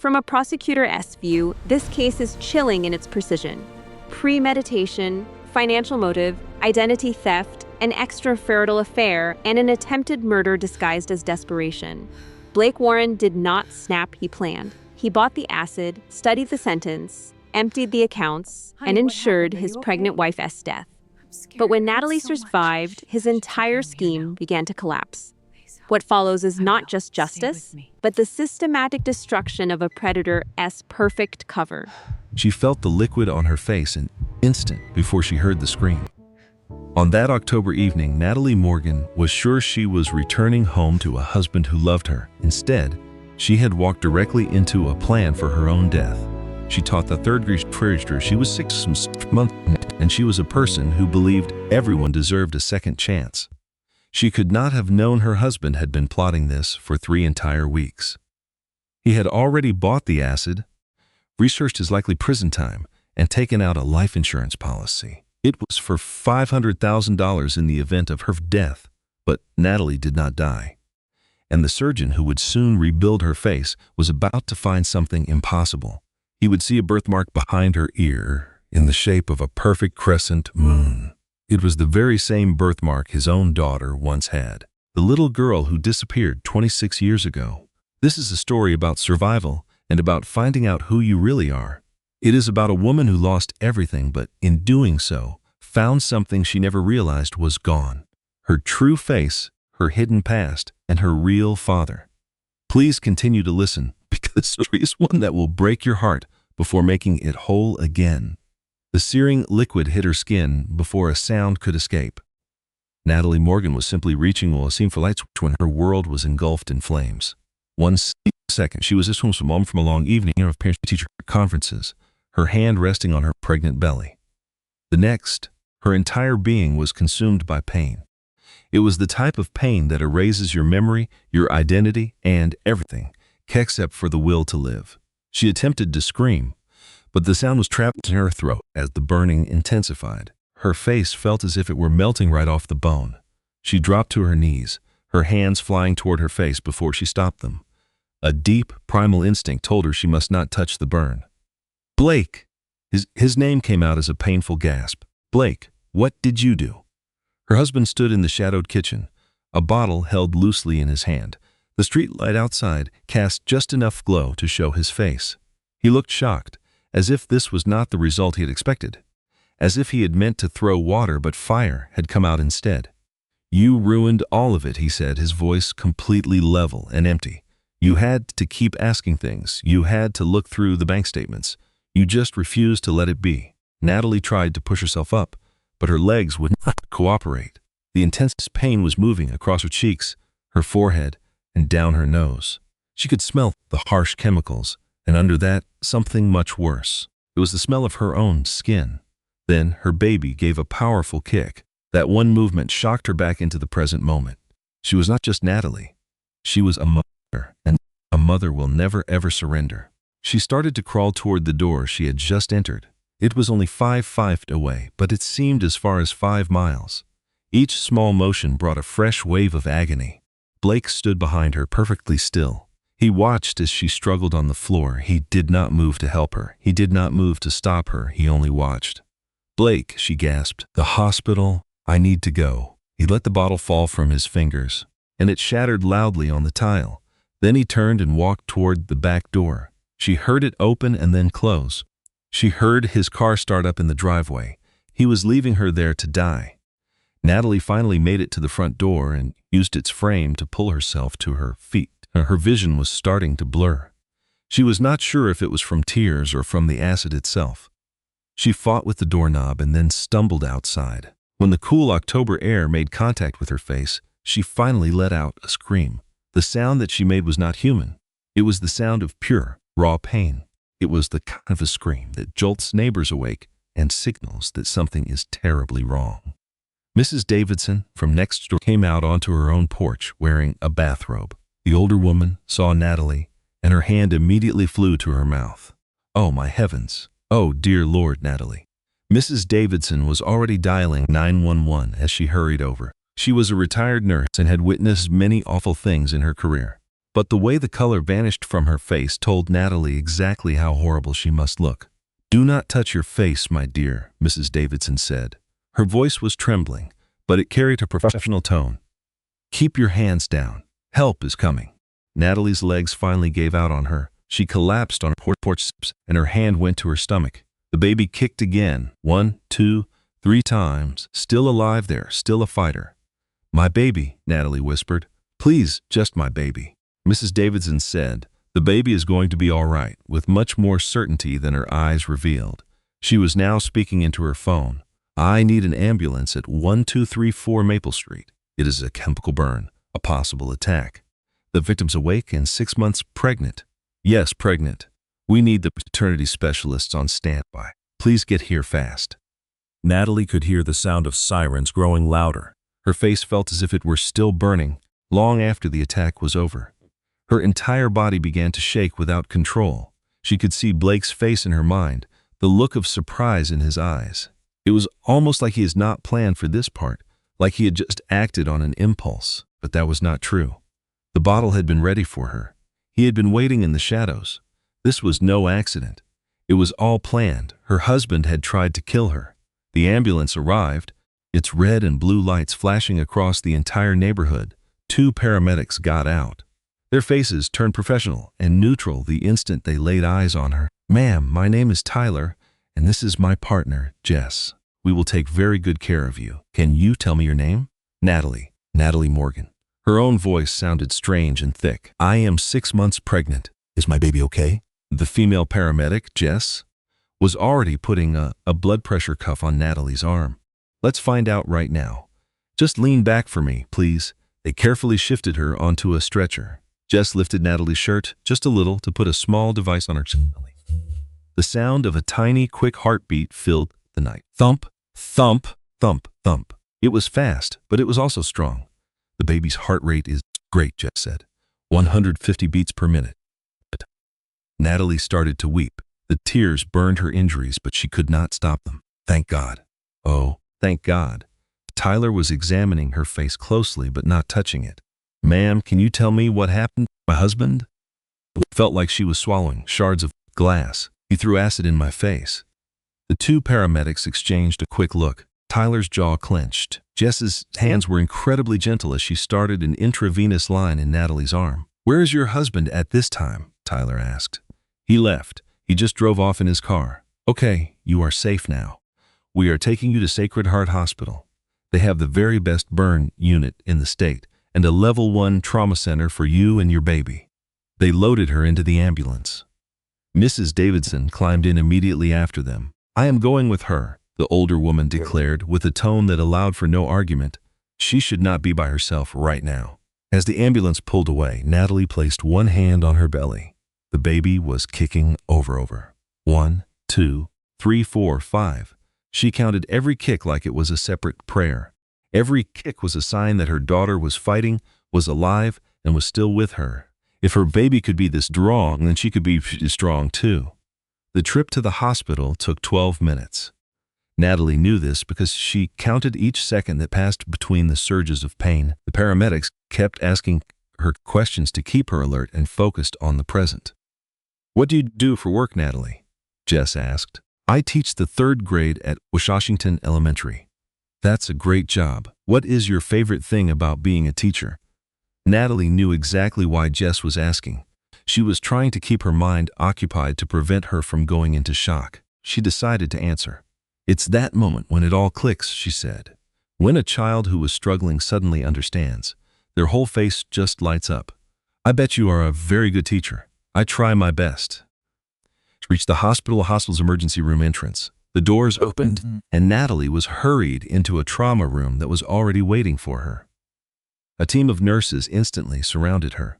From a prosecutor's view, this case is chilling in its precision. Premeditation, financial motive, identity theft, an extramarital affair, and an attempted murder disguised as desperation. Blake Warren did not snap he planned. He bought the acid, studied the sentence, emptied the accounts, and ensured his pregnant wife's death. But when Natalie survived, his entire scheme began to collapse. What follows is not just justice, but the systematic destruction of a predator's perfect cover. She felt the liquid on her face an instant before she heard the scream. On that October evening, Natalie Morgan was sure she was returning home to a husband who loved her. Instead, she had walked directly into a plan for her own death. She taught the third-grade preacher she was 6 months, and she was a person who believed everyone deserved a second chance. She could not have known her husband had been plotting this for 3 entire weeks. He had already bought the acid, researched his likely prison time, and taken out a life insurance policy. It was for $500,000 in the event of her death, but Natalie did not die. And the surgeon who would soon rebuild her face was about to find something impossible. He would see a birthmark behind her ear in the shape of a perfect crescent moon. It was the very same birthmark his own daughter once had, the little girl who disappeared 26 years ago. This is a story about survival and about finding out who you really are. It is about a woman who lost everything, but in doing so, found something she never realized was gone. Her true face, her hidden past, and her real father. Please continue to listen, because the story is one that will break your heart before making it whole again. The searing liquid hit her skin before a sound could escape. Natalie Morgan was simply reaching a scene for light switch when her world was engulfed in flames. 1 second, she was just home from a long evening of parent-teacher conferences, her hand resting on her pregnant belly. The next, her entire being was consumed by pain. It was the type of pain that erases your memory, your identity, and everything, except for the will to live. She attempted to scream, but the sound was trapped in her throat as the burning intensified. Her face felt as if it were melting right off the bone. She dropped to her knees, her hands flying toward her face before she stopped them. A deep, primal instinct told her she must not touch the burn. Blake! His name came out as a painful gasp. Blake, what did you do? Her husband stood in the shadowed kitchen, a bottle held loosely in his hand. The street light outside cast just enough glow to show his face. He looked shocked, as if this was not the result he had expected, as if he had meant to throw water but fire had come out instead. You ruined all of it, he said, his voice completely level and empty. You had to keep asking things. You had to look through the bank statements. You just refused to let it be. Natalie tried to push herself up, but her legs would not cooperate. The intense pain was moving across her cheeks, her forehead, and down her nose. She could smell the harsh chemicals, and under that, something much worse. It was the smell of her own skin. Then her baby gave a powerful kick. That one movement shocked her back into the present moment. She was not just Natalie. She was a mother, and a mother will never ever surrender. She started to crawl toward the door she had just entered. It was only 5 feet away, but it seemed as far as 5 miles. Each small motion brought a fresh wave of agony. Blake stood behind her, perfectly still. He watched as she struggled on the floor. He did not move to help her. He did not move to stop her. He only watched. Blake, she gasped. The hospital. I need to go. He let the bottle fall from his fingers, and it shattered loudly on the tile. Then he turned and walked toward the back door. She heard it open and then close. She heard his car start up in the driveway. He was leaving her there to die. Natalie finally made it to the front door and used its frame to pull herself to her feet. Her vision was starting to blur. She was not sure if it was from tears or from the acid itself. She fought with the doorknob and then stumbled outside. When the cool October air made contact with her face, she finally let out a scream. The sound that she made was not human. It was the sound of pure, raw pain. It was the kind of a scream that jolts neighbors awake and signals that something is terribly wrong. Mrs. Davidson from next door came out onto her own porch wearing a bathrobe. The older woman saw Natalie, and her hand immediately flew to her mouth. Oh, my heavens. Oh, dear Lord, Natalie. Mrs. Davidson was already dialing 911 as she hurried over. She was a retired nurse and had witnessed many awful things in her career. but the way the color vanished from her face told Natalie exactly how horrible she must look. "Do not touch your face, my dear," Mrs. Davidson said. Her voice was trembling, but it carried a professional tone. "Keep your hands down. Help is coming." Natalie's legs finally gave out on her. She collapsed on her porch steps, and her hand went to her stomach. The baby kicked again, 1, 2, 3 times. Still alive there, still a fighter. "My baby," Natalie whispered. "Please, just my baby." Mrs. Davidson said, "The baby is going to be all right," with much more certainty than her eyes revealed. She was now speaking into her phone. "I need an ambulance at 1234 Maple Street. It is a chemical burn, a possible attack. The victim's awake and 6 months pregnant." "Yes, pregnant. We need the paternity specialists on standby. Please get here fast." Natalie could hear the sound of sirens growing louder. Her face felt as if it were still burning, long after the attack was over. Her entire body began to shake without control. She could see Blake's face in her mind, the look of surprise in his eyes. It was almost like he had not planned for this part, like he had just acted on an impulse, but that was not true. The bottle had been ready for her. He had been waiting in the shadows. This was no accident. It was all planned. Her husband had tried to kill her. The ambulance arrived, its red and blue lights flashing across the entire neighborhood. 2 paramedics got out. Their faces turned professional and neutral the instant they laid eyes on her. "Ma'am, my name is Tyler, and this is my partner, Jess. We will take very good care of you. Can you tell me your name?" "Natalie. Natalie Morgan." Her own voice sounded strange and thick. "I am 6 months pregnant. Is my baby okay?" The female paramedic, Jess, was already putting a blood pressure cuff on Natalie's arm. "Let's find out right now. Just lean back for me, please." They carefully shifted her onto a stretcher. Jess lifted Natalie's shirt just a little to put a small device on her chin. The sound of a tiny, quick heartbeat filled the night. Thump, thump, thump, thump. It was fast, but it was also strong. "The baby's heart rate is great," Jess said. 150 beats per minute. Natalie started to weep. The tears burned her injuries, but she could not stop them. "Thank God." "Oh, thank God." Tyler was examining her face closely, but not touching it. "Ma'am, can you tell me what happened to my husband?" It felt like she was swallowing shards of glass. "He threw acid in my face." The 2 paramedics exchanged a quick look. Tyler's jaw clenched. Jess's hands were incredibly gentle as she started an intravenous line in Natalie's arm. "Where is your husband at this time?" Tyler asked. "He left. He just drove off in his car." "Okay, you are safe now. We are taking you to Sacred Heart Hospital. They have the very best burn unit in the state and a level 1 trauma center for you and your baby." They loaded her into the ambulance. Mrs. Davidson climbed in immediately after them. "I am going with her," the older woman declared with a tone that allowed for no argument. She should not be by herself right now. As the ambulance pulled away, Natalie placed one hand on her belly. The baby was kicking over. 1, 2, 3, 4, 5. She counted every kick like it was a separate prayer. Every kick was a sign that her daughter was fighting, was alive, and was still with her. If her baby could be this strong, then she could be strong too. The trip to the hospital took 12 minutes. Natalie knew this because she counted each second that passed between the surges of pain. The paramedics kept asking her questions to keep her alert and focused on the present. "What do you do for work, Natalie?" Jess asked. "I teach the 3rd grade at Washington Elementary." "That's a great job. What is your favorite thing about being a teacher?" Natalie knew exactly why Jess was asking. She was trying to keep her mind occupied to prevent her from going into shock. She decided to answer. "It's that moment when it all clicks," she said. "When a child who was struggling suddenly understands, their whole face just lights up. I bet you are a very good teacher. I try my best." She reached the hospital's emergency room entrance. The doors opened, and Natalie was hurried into a trauma room that was already waiting for her. A team of nurses instantly surrounded her.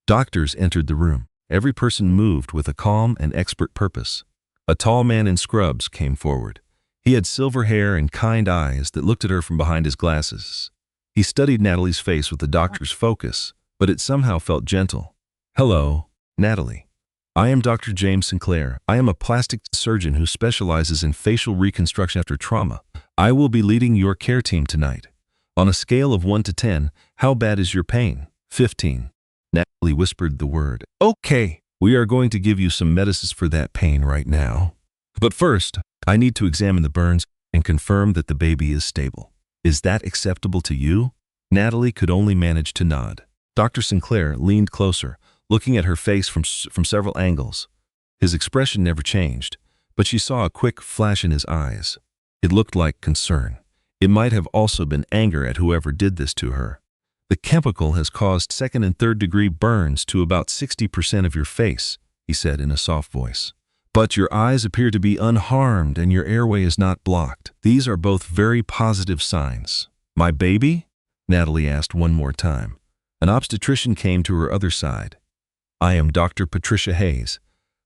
Doctors entered the room. Every person moved with a calm and expert purpose. A tall man in scrubs came forward. He had silver hair and kind eyes that looked at her from behind his glasses. He studied Natalie's face with the doctor's focus, but it somehow felt gentle. "Hello, Natalie. I am Dr. James Sinclair. I am a plastic surgeon who specializes in facial reconstruction after trauma. I will be leading your care team tonight. On a scale of 1 to 10, how bad is your pain?" 15. Natalie whispered the word. Okay, we are going to give you some medicines for that pain right now. But first, I need to examine the burns and confirm that the baby is stable. Is that acceptable to you? Natalie could only manage to nod. Dr. Sinclair leaned closer, looking at her face from several angles. His expression never changed, but she saw a quick flash in his eyes. It looked like concern. It might have also been anger at whoever did this to her. The chemical has caused second and third degree burns to about 60% of your face, he said in a soft voice. But your eyes appear to be unharmed and your airway is not blocked. These are both very positive signs. My baby? Natalie asked one more time. An obstetrician came to her other side. I am Dr. Patricia Hayes.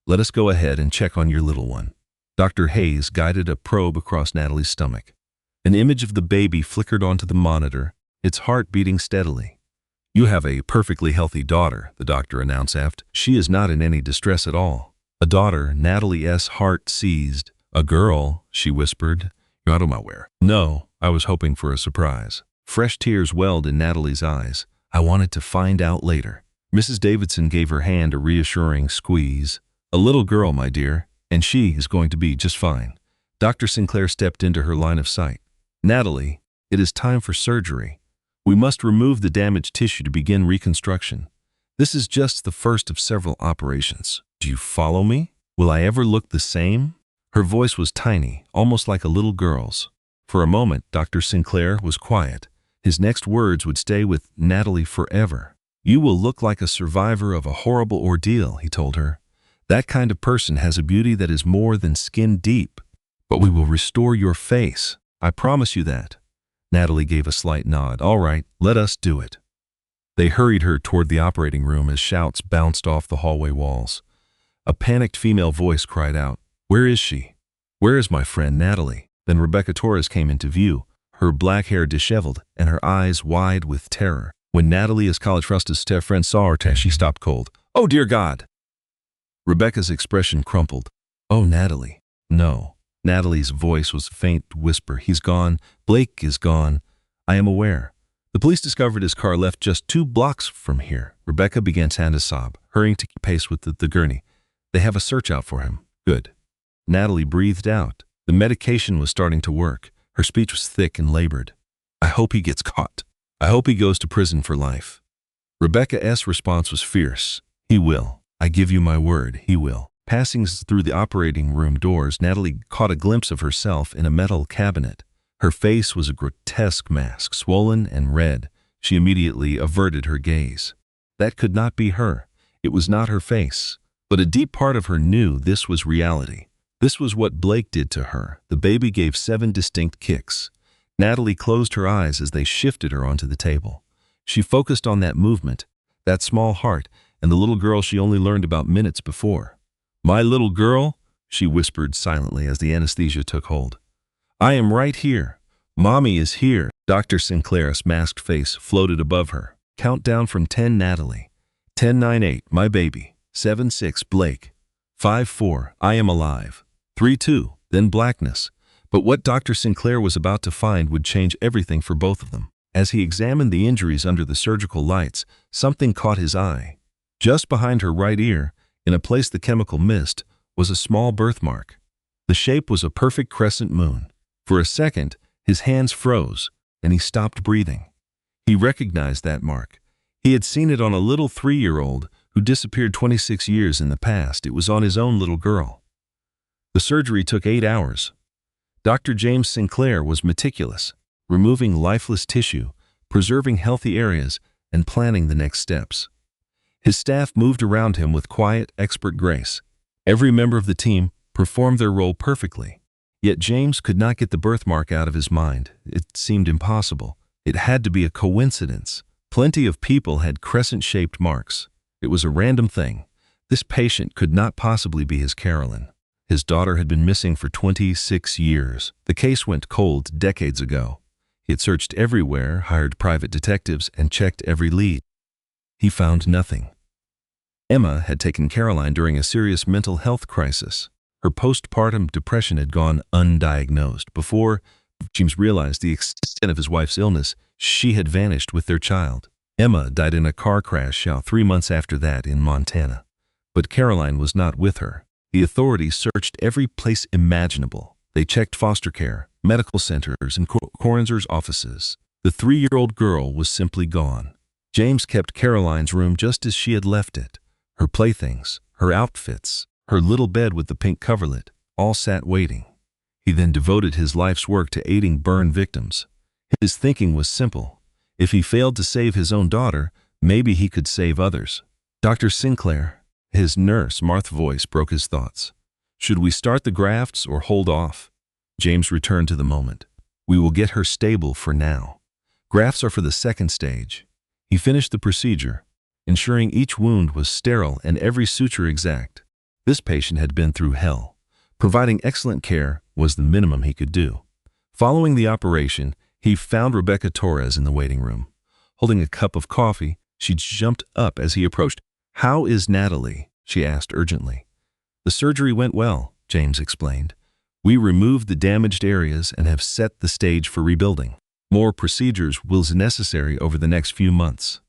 Let us go ahead and check on your little one. Dr. Hayes guided a probe across Natalie's stomach. An image of the baby flickered onto the monitor, its heart beating steadily. You have a perfectly healthy daughter, the doctor announced after. She is not in any distress at all. A daughter, Natalie's heart seized. A girl, she whispered. You're out of my way. No, I was hoping for a surprise. Fresh tears welled in Natalie's eyes. I wanted to find out later. Mrs. Davidson gave her hand a reassuring squeeze. A little girl, my dear, and she is going to be just fine. Dr. Sinclair stepped into her line of sight. Natalie, it is time for surgery. We must remove the damaged tissue to begin reconstruction. This is just the first of several operations. Do you follow me? Will I ever look the same? Her voice was tiny, almost like a little girl's. For a moment, Dr. Sinclair was quiet. His next words would stay with Natalie forever. You will look like a survivor of a horrible ordeal, he told her. That kind of person has a beauty that is more than skin deep. But we will restore your face. I promise you that. Natalie gave a slight nod. All right, let us do it. They hurried her toward the operating room as shouts bounced off the hallway walls. A panicked female voice cried out, Where is she? Where is my friend Natalie? Then Rebecca Torres came into view, her black hair disheveled and her eyes wide with terror. When Natalie, as college Frustas' friend, saw her, she stopped cold. Oh, dear God! Rebecca's expression crumpled. Oh, Natalie. No. Natalie's voice was a faint whisper. He's gone. Blake is gone. I am aware. The police discovered his car left just 2 blocks from here. Rebecca began to sob, hurrying to keep pace with the gurney. They have a search out for him. Good. Natalie breathed out. The medication was starting to work. Her speech was thick and labored. I hope he gets caught. I hope he goes to prison for life. Rebecca's response was fierce. He will. I give you my word, he will. Passing through the operating room doors, Natalie caught a glimpse of herself in a metal cabinet. Her face was a grotesque mask, swollen and red. She immediately averted her gaze. That could not be her. It was not her face. But a deep part of her knew this was reality. This was what Blake did to her. The baby gave 7 distinct kicks. Natalie closed her eyes as they shifted her onto the table. She focused on that movement, that small heart, and the little girl she only learned about minutes before. My little girl, she whispered silently as the anesthesia took hold. I am right here. Mommy is here. Dr. Sinclair's masked face floated above her. Countdown from 10, Natalie. 10, 9, 8, my baby. 7, 6, Blake. 5, 4, I am alive. 3, 2, then blackness. But what Dr. Sinclair was about to find would change everything for both of them. As he examined the injuries under the surgical lights, something caught his eye. Just behind her right ear, in a place the chemical missed, was a small birthmark. The shape was a perfect crescent moon. For a second, his hands froze, and he stopped breathing. He recognized that mark. He had seen it on a little 3-year-old who disappeared 26 years in the past. It was on his own little girl. The surgery took 8 hours. Dr. James Sinclair was meticulous, removing lifeless tissue, preserving healthy areas, and planning the next steps. His staff moved around him with quiet, expert grace. Every member of the team performed their role perfectly. Yet James could not get the birthmark out of his mind. It seemed impossible. It had to be a coincidence. Plenty of people had crescent-shaped marks. It was a random thing. This patient could not possibly be his Carolyn. His daughter had been missing for 26 years. The case went cold decades ago. He had searched everywhere, hired private detectives, and checked every lead. He found nothing. Emma had taken Caroline during a serious mental health crisis. Her postpartum depression had gone undiagnosed. Before James realized the extent of his wife's illness, she had vanished with their child. Emma died in a car crash 3 months after that in Montana. But Caroline was not with her. The authorities searched every place imaginable. They checked foster care, medical centers, and coroner's offices. The 3-year-old girl was simply gone. James kept Caroline's room just as she had left it. Her playthings, her outfits, her little bed with the pink coverlet, all sat waiting. He then devoted his life's work to aiding burn victims. His thinking was simple. If he failed to save his own daughter, maybe he could save others. Dr. Sinclair, his nurse, Martha's voice broke his thoughts. Should we start the grafts or hold off? James returned to the moment. We will get her stable for now. Grafts are for the second stage. He finished the procedure, ensuring each wound was sterile and every suture exact. This patient had been through hell. Providing excellent care was the minimum he could do. Following the operation, he found Rebecca Torres in the waiting room. Holding a cup of coffee, she jumped up as he approached. "How is Natalie?" she asked urgently. "The surgery went well," James explained. "We removed the damaged areas and have set the stage for rebuilding. More procedures will be necessary over the next few months.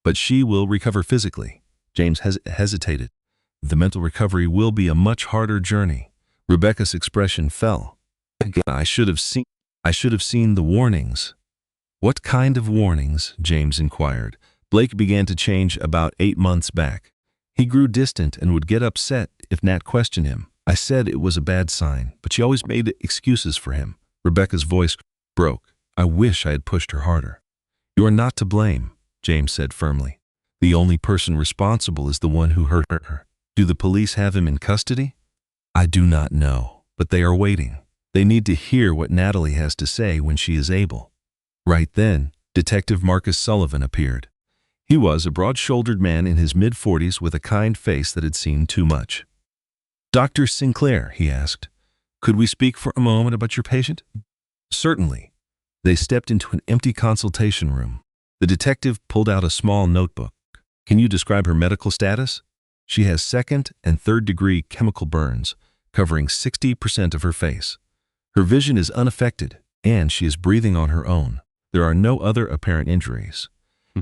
But she will recover physically." James hesitated. "The mental recovery will be a much harder journey." Rebecca's expression fell. I should have seen the warnings." "What kind of warnings?" James inquired. Blake began to change about 8 months back. He grew distant and would get upset if Nat questioned him. "I said it was a bad sign, but she always made excuses for him." Rebecca's voice broke. "I wish I had pushed her harder." "You are not to blame," James said firmly. "The only person responsible is the one who hurt her. Do the police have him in custody?" "I do not know, but they are waiting. They need to hear what Natalie has to say when she is able." Right then, Detective Marcus Sullivan appeared. He was a broad-shouldered man in his mid-40s with a kind face that had seen too much. "Dr. Sinclair," he asked, "could we speak for a moment about your patient?" "Certainly." They stepped into an empty consultation room. The detective pulled out a small notebook. "Can you describe her medical status?" "She has 2nd and 3rd degree chemical burns, covering 60% of her face. Her vision is unaffected, and she is breathing on her own. There are no other apparent injuries.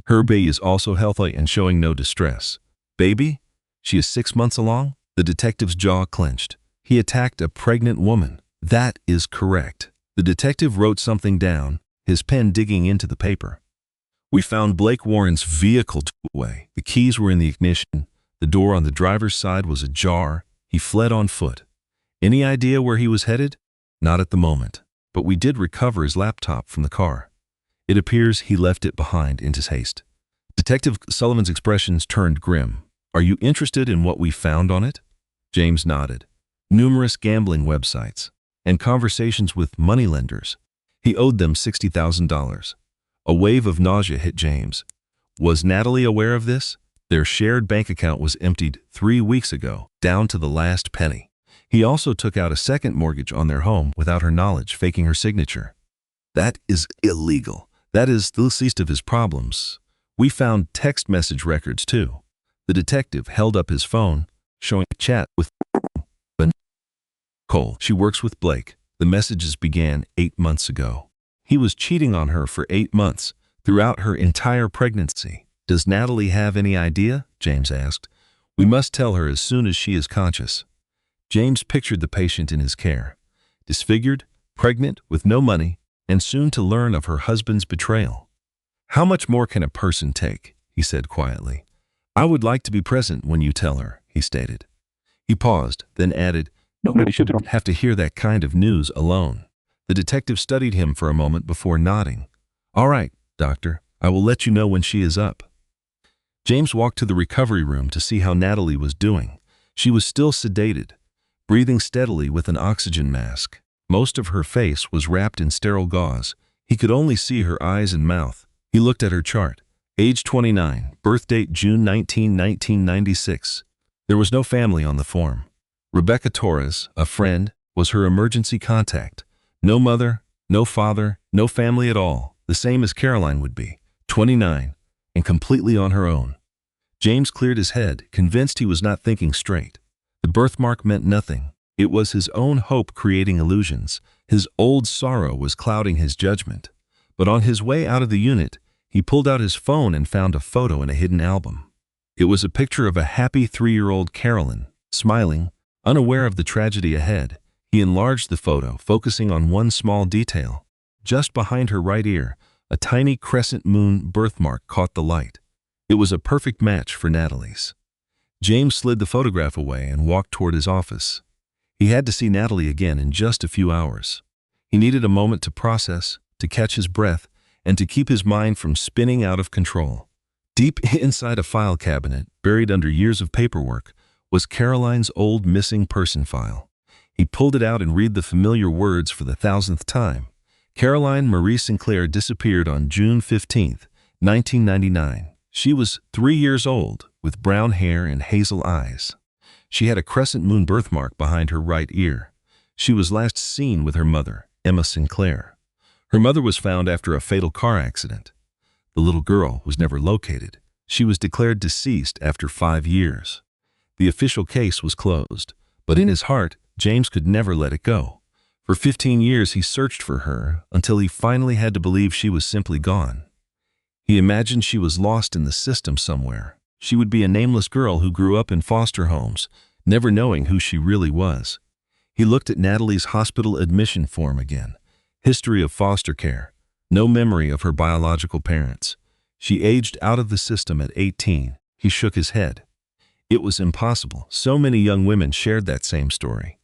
Her baby is also healthy and showing no distress." "Baby? She is 6 months along?" The detective's jaw clenched. He attacked a pregnant woman. "That is correct." The detective wrote something down, his pen digging into the paper. "We found Blake Warren's vehicle away. The keys were in the ignition. The door on the driver's side was ajar. He fled on foot. Any idea where he was headed?" "Not at the moment, but we did recover his laptop from the car. It appears he left it behind in his haste." Detective Sullivan's expressions turned grim. "Are you interested in what we found on it?" James nodded. "Numerous gambling websites and conversations with moneylenders. He owed them $60,000. A wave of nausea hit James. Was Natalie aware of this? Their shared bank account was emptied 3 weeks ago, down to the last penny. He also took out a second mortgage on their home without her knowledge, faking her signature. That is illegal. That is the least of his problems. We found text message records too." The detective held up his phone, showing a chat with Cole. "She works with Blake. The messages began 8 months ago. He was cheating on her for 8 months, throughout her entire pregnancy." "Does Natalie have any idea?" James asked. "We must tell her as soon as she is conscious." James pictured the patient in his care, disfigured, pregnant, with no money, and soon to learn of her husband's betrayal. "How much more can a person take?" he said quietly. "I would like to be present when you tell her," he stated. He paused, then added, "Nobody should have to hear that kind of news alone." The detective studied him for a moment before nodding. "All right, doctor, I will let you know when she is up." James walked to the recovery room to see how Natalie was doing. She was still sedated, breathing steadily with an oxygen mask. Most of her face was wrapped in sterile gauze. He could only see her eyes and mouth. He looked at her chart. Age 29, birth date June 19, 1996. There was no family on the form. Rebecca Torres, a friend, was her emergency contact. No mother, no father, no family at all, the same as Caroline would be, 29, and completely on her own. James cleared his head, convinced he was not thinking straight. The birthmark meant nothing. It was his own hope creating illusions. His old sorrow was clouding his judgment. But on his way out of the unit, He pulled out his phone and found a photo in a hidden album. It was a picture of a happy 3-year-old Carolyn, smiling, unaware of the tragedy ahead. He enlarged the photo, focusing on one small detail. Just behind her right ear, a tiny crescent moon birthmark caught the light. It was a perfect match for Natalie's. James slid the photograph away and walked toward his office. He had to see Natalie again in just a few hours. He needed a moment to process, to catch his breath, and to keep his mind from spinning out of control. Deep inside a file cabinet, buried under years of paperwork, was Caroline's old missing person file. He pulled it out and read the familiar words for the 1000th time. Caroline Marie Sinclair disappeared on June 15, 1999. She was 3 years old, with brown hair and hazel eyes. She had a crescent moon birthmark behind her right ear. She was last seen with her mother, Emma Sinclair. Her mother was found after a fatal car accident. The little girl was never located. She was declared deceased after 5 years. The official case was closed, but in his heart, James could never let it go. For 15 years he searched for her until he finally had to believe she was simply gone. He imagined she was lost in the system somewhere. She would be a nameless girl who grew up in foster homes, never knowing who she really was. He looked at Natalie's hospital admission form again. History of foster care. No memory of her biological parents. She aged out of the system at 18. He shook his head. It was impossible. So many young women shared that same story.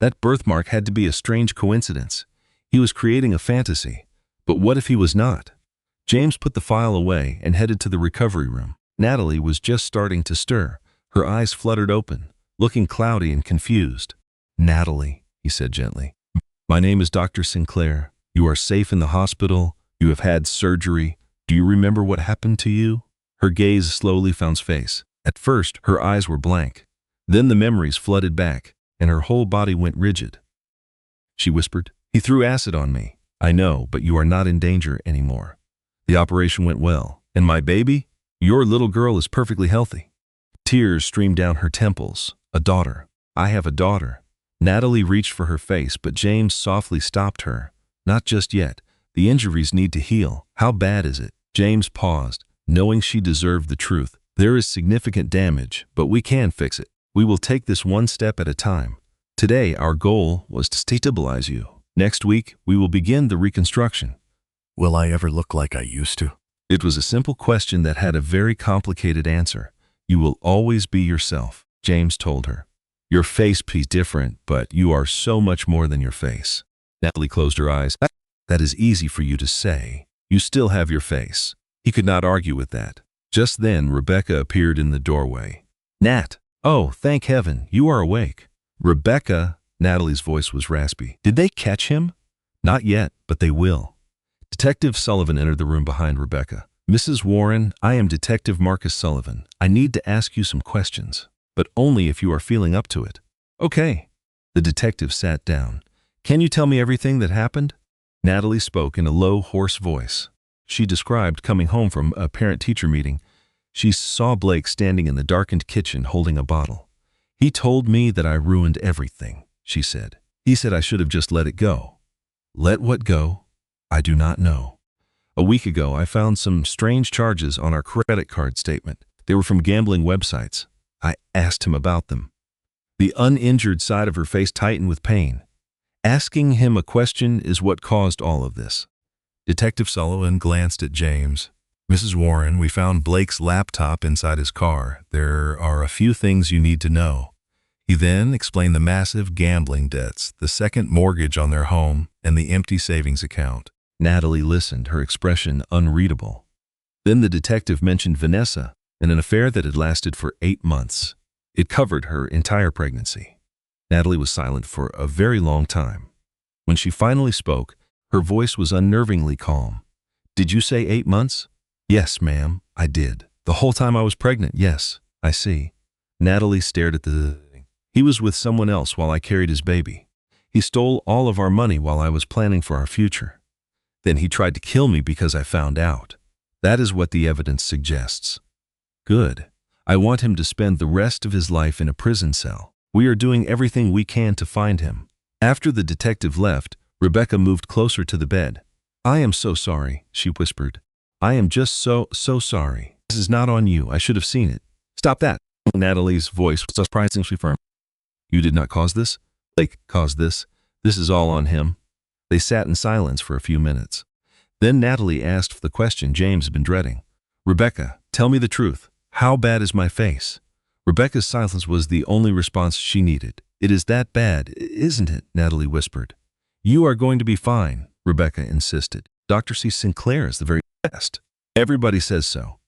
That birthmark had to be a strange coincidence. He was creating a fantasy. But what if he was not? James put the file away and headed to the recovery room. Natalie was just starting to stir. Her eyes fluttered open, looking cloudy and confused. "Natalie," he said gently, "my name is Dr. Sinclair. You are safe in the hospital. You have had surgery. Do you remember what happened to you?" Her gaze slowly found space. At first, her eyes were blank. Then the memories flooded back, and her whole body went rigid. She whispered, "He threw acid on me. I know, but you are not in danger anymore. The operation went well. And my baby? Your little girl is perfectly healthy." Tears streamed down her temples. "A daughter. I have a daughter." Natalie reached for her face, but James softly stopped her. "Not just yet. The injuries need to heal. How bad is it?" James paused, knowing she deserved the truth. "There is significant damage, but we can fix it. We will take this one step at a time. Today, our goal was to stabilize you. Next week, we will begin the reconstruction." Will I ever look like I used to? It was a simple question that had a very complicated answer. "You will always be yourself," James told her. "Your face be different, but you are so much more than your face." Natalie closed her eyes. "That is easy for you to say. You still have your face." He could not argue with that. Just then, Rebecca appeared in the doorway. "Nat! Oh, thank heaven, you are awake." "Rebecca," Natalie's voice was raspy. "Did they catch him?" "Not yet, but they will." Detective Sullivan entered the room behind Rebecca. "Mrs. Warren, I am Detective Marcus Sullivan. I need to ask you some questions, but only if you are feeling up to it." "Okay." The detective sat down. "Can you tell me everything that happened?" Natalie spoke in a low, hoarse voice. She described coming home from a parent-teacher meeting. She saw Blake standing in the darkened kitchen holding a bottle. "He told me that I ruined everything," she said. "He said I should have just let it go." "Let what go?" "I do not know. A week ago, I found some strange charges on our credit card statement. They were from gambling websites. I asked him about them." The uninjured side of her face tightened with pain. Asking him a question is what caused all of this. Detective Sullivan glanced at James. "Mrs. Warren, we found Blake's laptop inside his car. There are a few things you need to know." He then explained the massive gambling debts, the second mortgage on their home, and the empty savings account. Natalie listened, her expression unreadable. Then the detective mentioned Vanessa and an affair that had lasted for 8 months. It covered her entire pregnancy. Natalie was silent for a very long time. When she finally spoke, her voice was unnervingly calm. "Did you say 8 months?" "Yes, ma'am, I did. The whole time I was pregnant, yes, I see." Natalie stared at the... "He was with someone else while I carried his baby. He stole all of our money while I was planning for our future. Then he tried to kill me because I found out. That is what the evidence suggests." "Good. I want him to spend the rest of his life in a prison cell. We are doing everything we can to find him." After the detective left, Rebecca moved closer to the bed. "I am so sorry," she whispered. I am just so sorry. This is not on you. I should have seen it. Stop that. Natalie's voice was surprisingly firm. You did not cause this? Blake caused this. This is all on him. They sat in silence for a few minutes. Then Natalie asked the question James had been dreading. Rebecca, tell me the truth. How bad is my face? Rebecca's silence was the only response she needed. It is that bad, isn't it? Natalie whispered. You are going to be fine, Rebecca insisted. Dr. C. Sinclair is the very best. Everybody says so.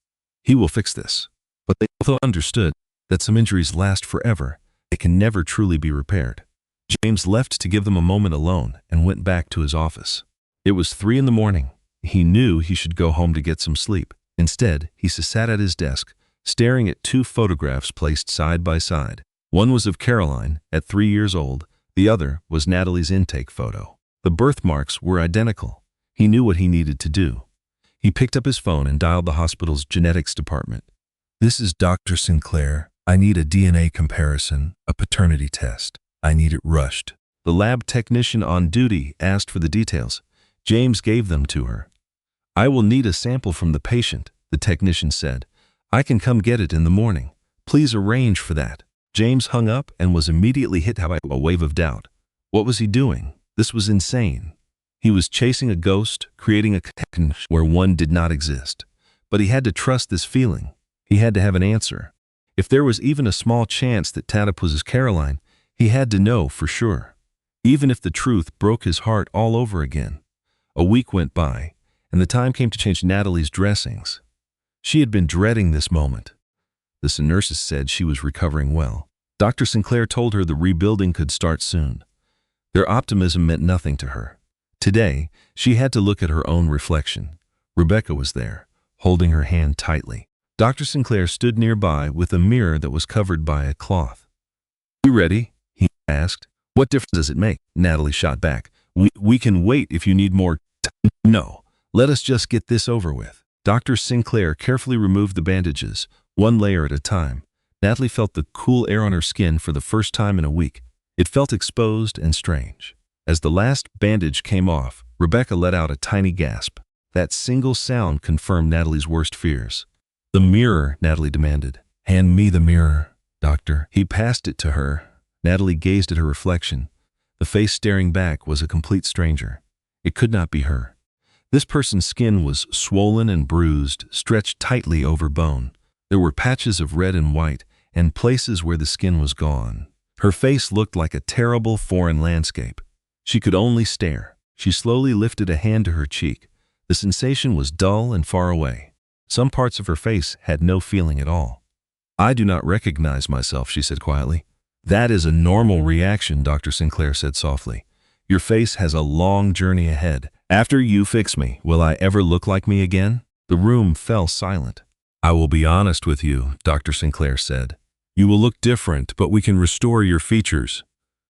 He will fix this. But they both understood that some injuries last forever. They can never truly be repaired. James left to give them a moment alone and went back to his office. It was 3 a.m. He knew he should go home to get some sleep. Instead, he sat at his desk, staring at 2 photographs placed side by side. One was of Caroline, at 3 years old. The other was Natalie's intake photo. The birthmarks were identical. He knew what he needed to do. He picked up his phone and dialed the hospital's genetics department. This is Dr. Sinclair. I need a DNA comparison, a paternity test. I need it rushed. The lab technician on duty asked for the details. James gave them to her. I will need a sample from the patient, the technician said. I can come get it in the morning. Please arrange for that. James hung up and was immediately hit by a wave of doubt. What was he doing? This was insane. He was chasing a ghost, creating a connection where one did not exist. But he had to trust this feeling. He had to have an answer. If there was even a small chance that Tadip was his Caroline, he had to know for sure. Even if the truth broke his heart all over again. A week went by, and the time came to change Natalie's dressings. She had been dreading this moment. The nurses said she was recovering well. Dr. Sinclair told her the rebuilding could start soon. Their optimism meant nothing to her. Today, she had to look at her own reflection. Rebecca was there, holding her hand tightly. Dr. Sinclair stood nearby with a mirror that was covered by a cloth. You ready? He asked. What difference does it make? Natalie shot back. We can wait if you need more time. No, let us just get this over with. Dr. Sinclair carefully removed the bandages, one layer at a time. Natalie felt the cool air on her skin for the first time in a week. It felt exposed and strange. As the last bandage came off, Rebecca let out a tiny gasp. That single sound confirmed Natalie's worst fears. The mirror, Natalie demanded. Hand me the mirror, doctor. He passed it to her. Natalie gazed at her reflection. The face staring back was a complete stranger. It could not be her. This person's skin was swollen and bruised, stretched tightly over bone. There were patches of red and white, and places where the skin was gone. Her face looked like a terrible foreign landscape. She could only stare. She slowly lifted a hand to her cheek. The sensation was dull and far away. Some parts of her face had no feeling at all. I do not recognize myself, she said quietly. That is a normal reaction, Dr. Sinclair said softly. Your face has a long journey ahead. After you fix me, will I ever look like me again? The room fell silent. I will be honest with you, Dr. Sinclair said. You will look different, but we can restore your features.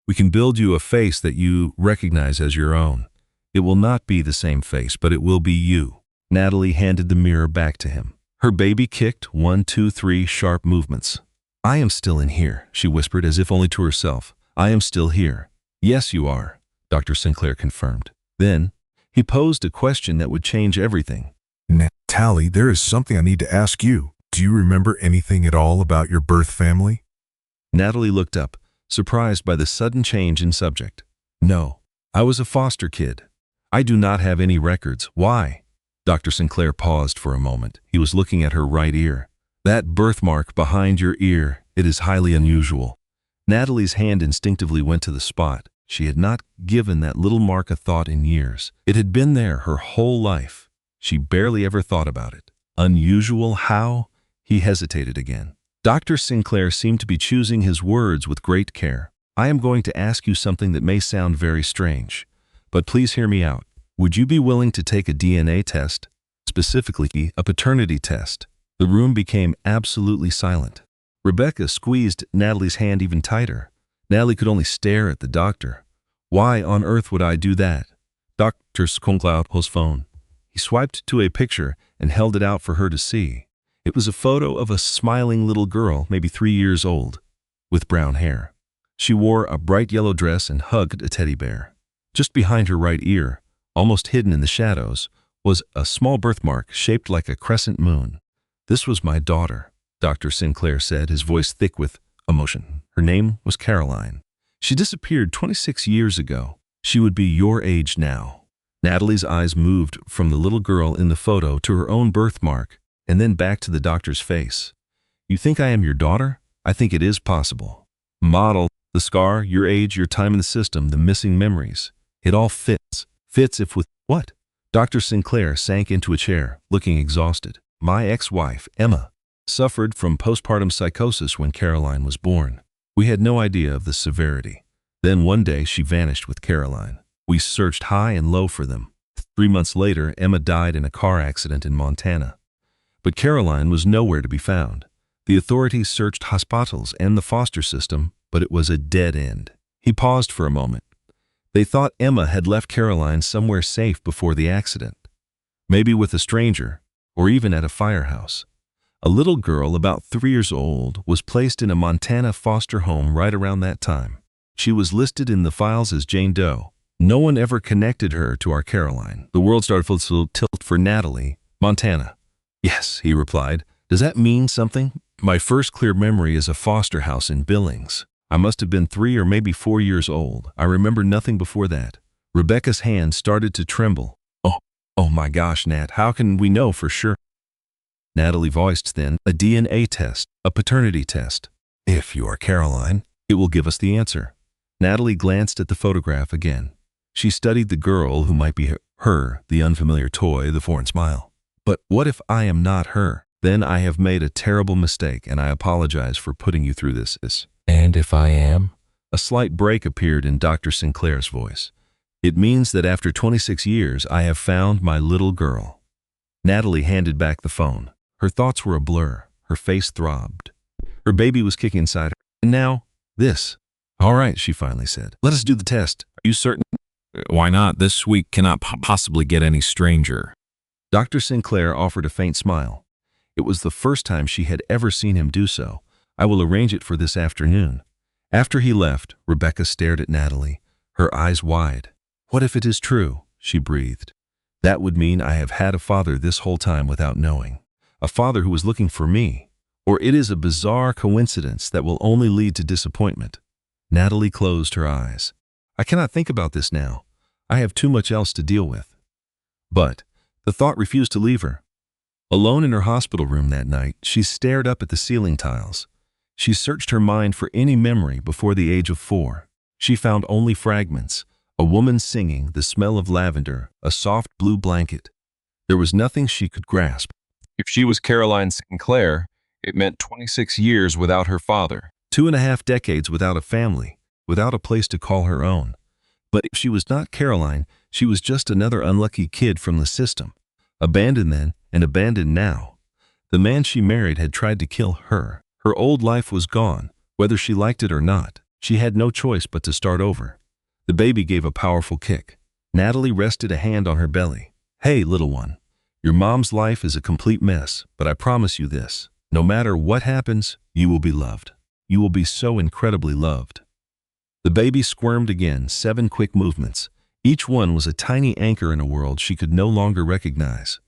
We can build you a face that you recognize as your own. It will not be the same face, but it will be you. Natalie handed the mirror back to him. Her baby kicked 1, 2, 3 sharp movements. I am still in here, she whispered as if only to herself. I am still here. Yes, you are, Dr. Sinclair confirmed. Then, he posed a question that would change everything. Natalie, there is something I need to ask you. Do you remember anything at all about your birth family? Natalie looked up, surprised by the sudden change in subject. No, I was a foster kid. I do not have any records. Why? Dr. Sinclair paused for a moment. He was looking at her right ear. That birthmark behind your ear, it is highly unusual. Natalie's hand instinctively went to the spot. She had not given that little mark a thought in years. It had been there her whole life. She barely ever thought about it. Unusual how? He hesitated again. Dr. Sinclair seemed to be choosing his words with great care. I am going to ask you something that may sound very strange, but please hear me out. Would you be willing to take a DNA test, specifically a paternity test? The room became absolutely silent. Rebecca squeezed Natalie's hand even tighter. Natalie could only stare at the doctor. Why on earth would I do that? Dr. Sinclair pulled his phone. He swiped to a picture and held it out for her to see. It was a photo of a smiling little girl, maybe 3 years old, with brown hair. She wore a bright yellow dress and hugged a teddy bear. Just behind her right ear, almost hidden in the shadows, was a small birthmark shaped like a crescent moon. "This was my daughter," Dr. Sinclair said, his voice thick with emotion. "Her name was Caroline. She disappeared 26 years ago. She would be your age now." Natalie's eyes moved from the little girl in the photo to her own birthmark and then back to the doctor's face. "You think I am your daughter? I think it is possible. Model, the scar, your age, your time in the system, the missing memories. It all fits. Fits if with what?" Dr. Sinclair sank into a chair, looking exhausted. "My ex-wife, Emma, suffered from postpartum psychosis when Caroline was born. We had no idea of the severity. Then one day she vanished with Caroline. We searched high and low for them. 3 months later, Emma died in a car accident in Montana. But Caroline was nowhere to be found. The authorities searched hospitals and the foster system, but it was a dead end." He paused for a moment. "They thought Emma had left Caroline somewhere safe before the accident. Maybe with a stranger, or even at a firehouse. A little girl about 3 years old was placed in a Montana foster home right around that time. She was listed in the files as Jane Doe. No one ever connected her to our Caroline." The world started to tilt for Natalie. "Montana." "Yes," he replied. "Does that mean something? My first clear memory is a foster house in Billings. I must have been 3 or maybe 4 years old. I remember nothing before that." Rebecca's hand started to tremble. Oh my gosh, Nat, how can we know for sure?" Natalie voiced then, "A DNA test, a paternity test. If you are Caroline, it will give us the answer." Natalie glanced at the photograph again. She studied the girl who might be her, the unfamiliar toy, the foreign smile. "But what if I am not her? Then I have made a terrible mistake, and I apologize for putting you through this." "And if I am?" A slight break appeared in Dr. Sinclair's voice. "It means that after 26 years, I have found my little girl." Natalie handed back the phone. Her thoughts were a blur. Her face throbbed. Her baby was kicking inside her. "And now, this." "All right," she finally said. "Let us do the test. Are you certain?" Why not? This week cannot possibly get any stranger." Dr. Sinclair offered a faint smile. It was the first time she had ever seen him do so. "I will arrange it for this afternoon." After he left, Rebecca stared at Natalie, her eyes wide. "What if it is true?" she breathed. "That would mean I have had a father this whole time without knowing. A father who was looking for me. Or it is a bizarre coincidence that will only lead to disappointment." Natalie closed her eyes. "I cannot think about this now. I have too much else to deal with." But the thought refused to leave her. Alone in her hospital room that night, she stared up at the ceiling tiles. She searched her mind for any memory before the age of 4. She found only fragments: a woman singing, the smell of lavender, a soft blue blanket. There was nothing she could grasp. If she was Caroline Sinclair, it meant 26 years without her father. 2.5 decades without a family, without a place to call her own. But if she was not Caroline, she was just another unlucky kid from the system. Abandoned then, and abandoned now. The man she married had tried to kill her. Her old life was gone, whether she liked it or not. She had no choice but to start over. The baby gave a powerful kick. Natalie rested a hand on her belly. "Hey, little one, your mom's life is a complete mess, but I promise you this. No matter what happens, you will be loved. You will be so incredibly loved." The baby squirmed again, 7 quick movements. Each one was a tiny anchor in a world she could no longer recognize.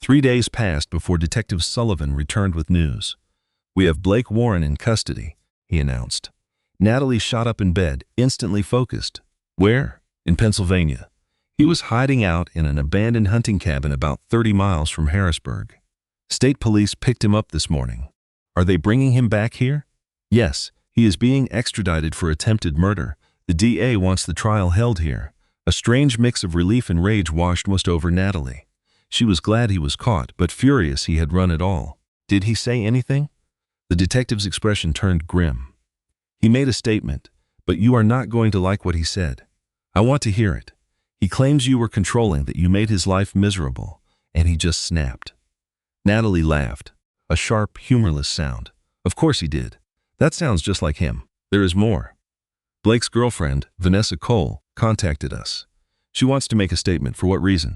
3 days passed before Detective Sullivan returned with news. "We have Blake Warren in custody," he announced. Natalie shot up in bed, instantly focused. "Where?" "In Pennsylvania. He was hiding out in an abandoned hunting cabin about 30 miles from Harrisburg. State police picked him up this morning." "Are they bringing him back here?" "Yes, he is being extradited for attempted murder. The DA wants the trial held here." A strange mix of relief and rage washed over Natalie. She was glad he was caught, but furious he had run at all. "Did he say anything?" The detective's expression turned grim. "He made a statement, but you are not going to like what he said. I want to hear it. He claims you were controlling, that you made his life miserable, and he just snapped." Natalie laughed, a sharp, humorless sound. "Of course he did. That sounds just like him. There is more. Blake's girlfriend, Vanessa Cole, contacted us. She wants to make a statement. For what reason?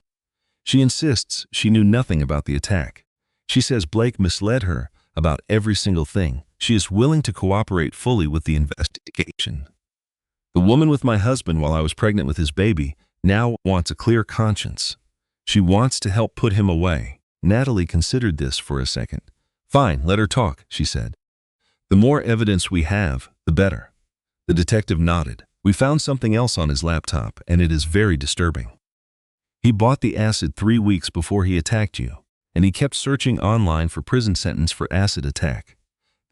She insists she knew nothing about the attack. She says Blake misled her about every single thing. She is willing to cooperate fully with the investigation. The woman with my husband while I was pregnant with his baby now wants a clear conscience. She wants to help put him away. Natalie considered this for a second. Fine, let her talk, she said. The more evidence we have, the better. The detective nodded. We found something else on his laptop, and it is very disturbing. He bought the acid 3 weeks before he attacked you, and he kept searching online for prison sentence for acid attack.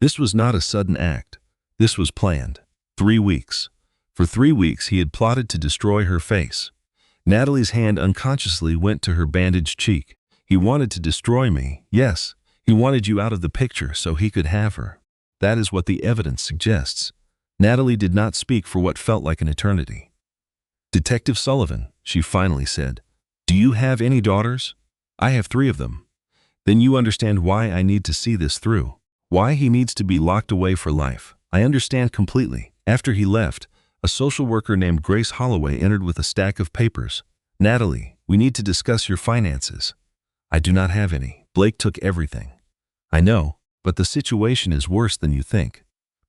This was not a sudden act. This was planned. 3 weeks. For 3 weeks, he had plotted to destroy her face. Natalie's hand unconsciously went to her bandaged cheek. He wanted to destroy me. Yes, he wanted you out of the picture so he could have her. That is what the evidence suggests. Natalie did not speak for what felt like an eternity. Detective Sullivan, she finally said, do you have any daughters? I have 3 of them. Then you understand why I need to see this through. Why he needs to be locked away for life. I understand completely. After he left, a social worker named Grace Holloway entered with a stack of papers. Natalie, we need to discuss your finances. I do not have any. Blake took everything. I know, but the situation is worse than you think.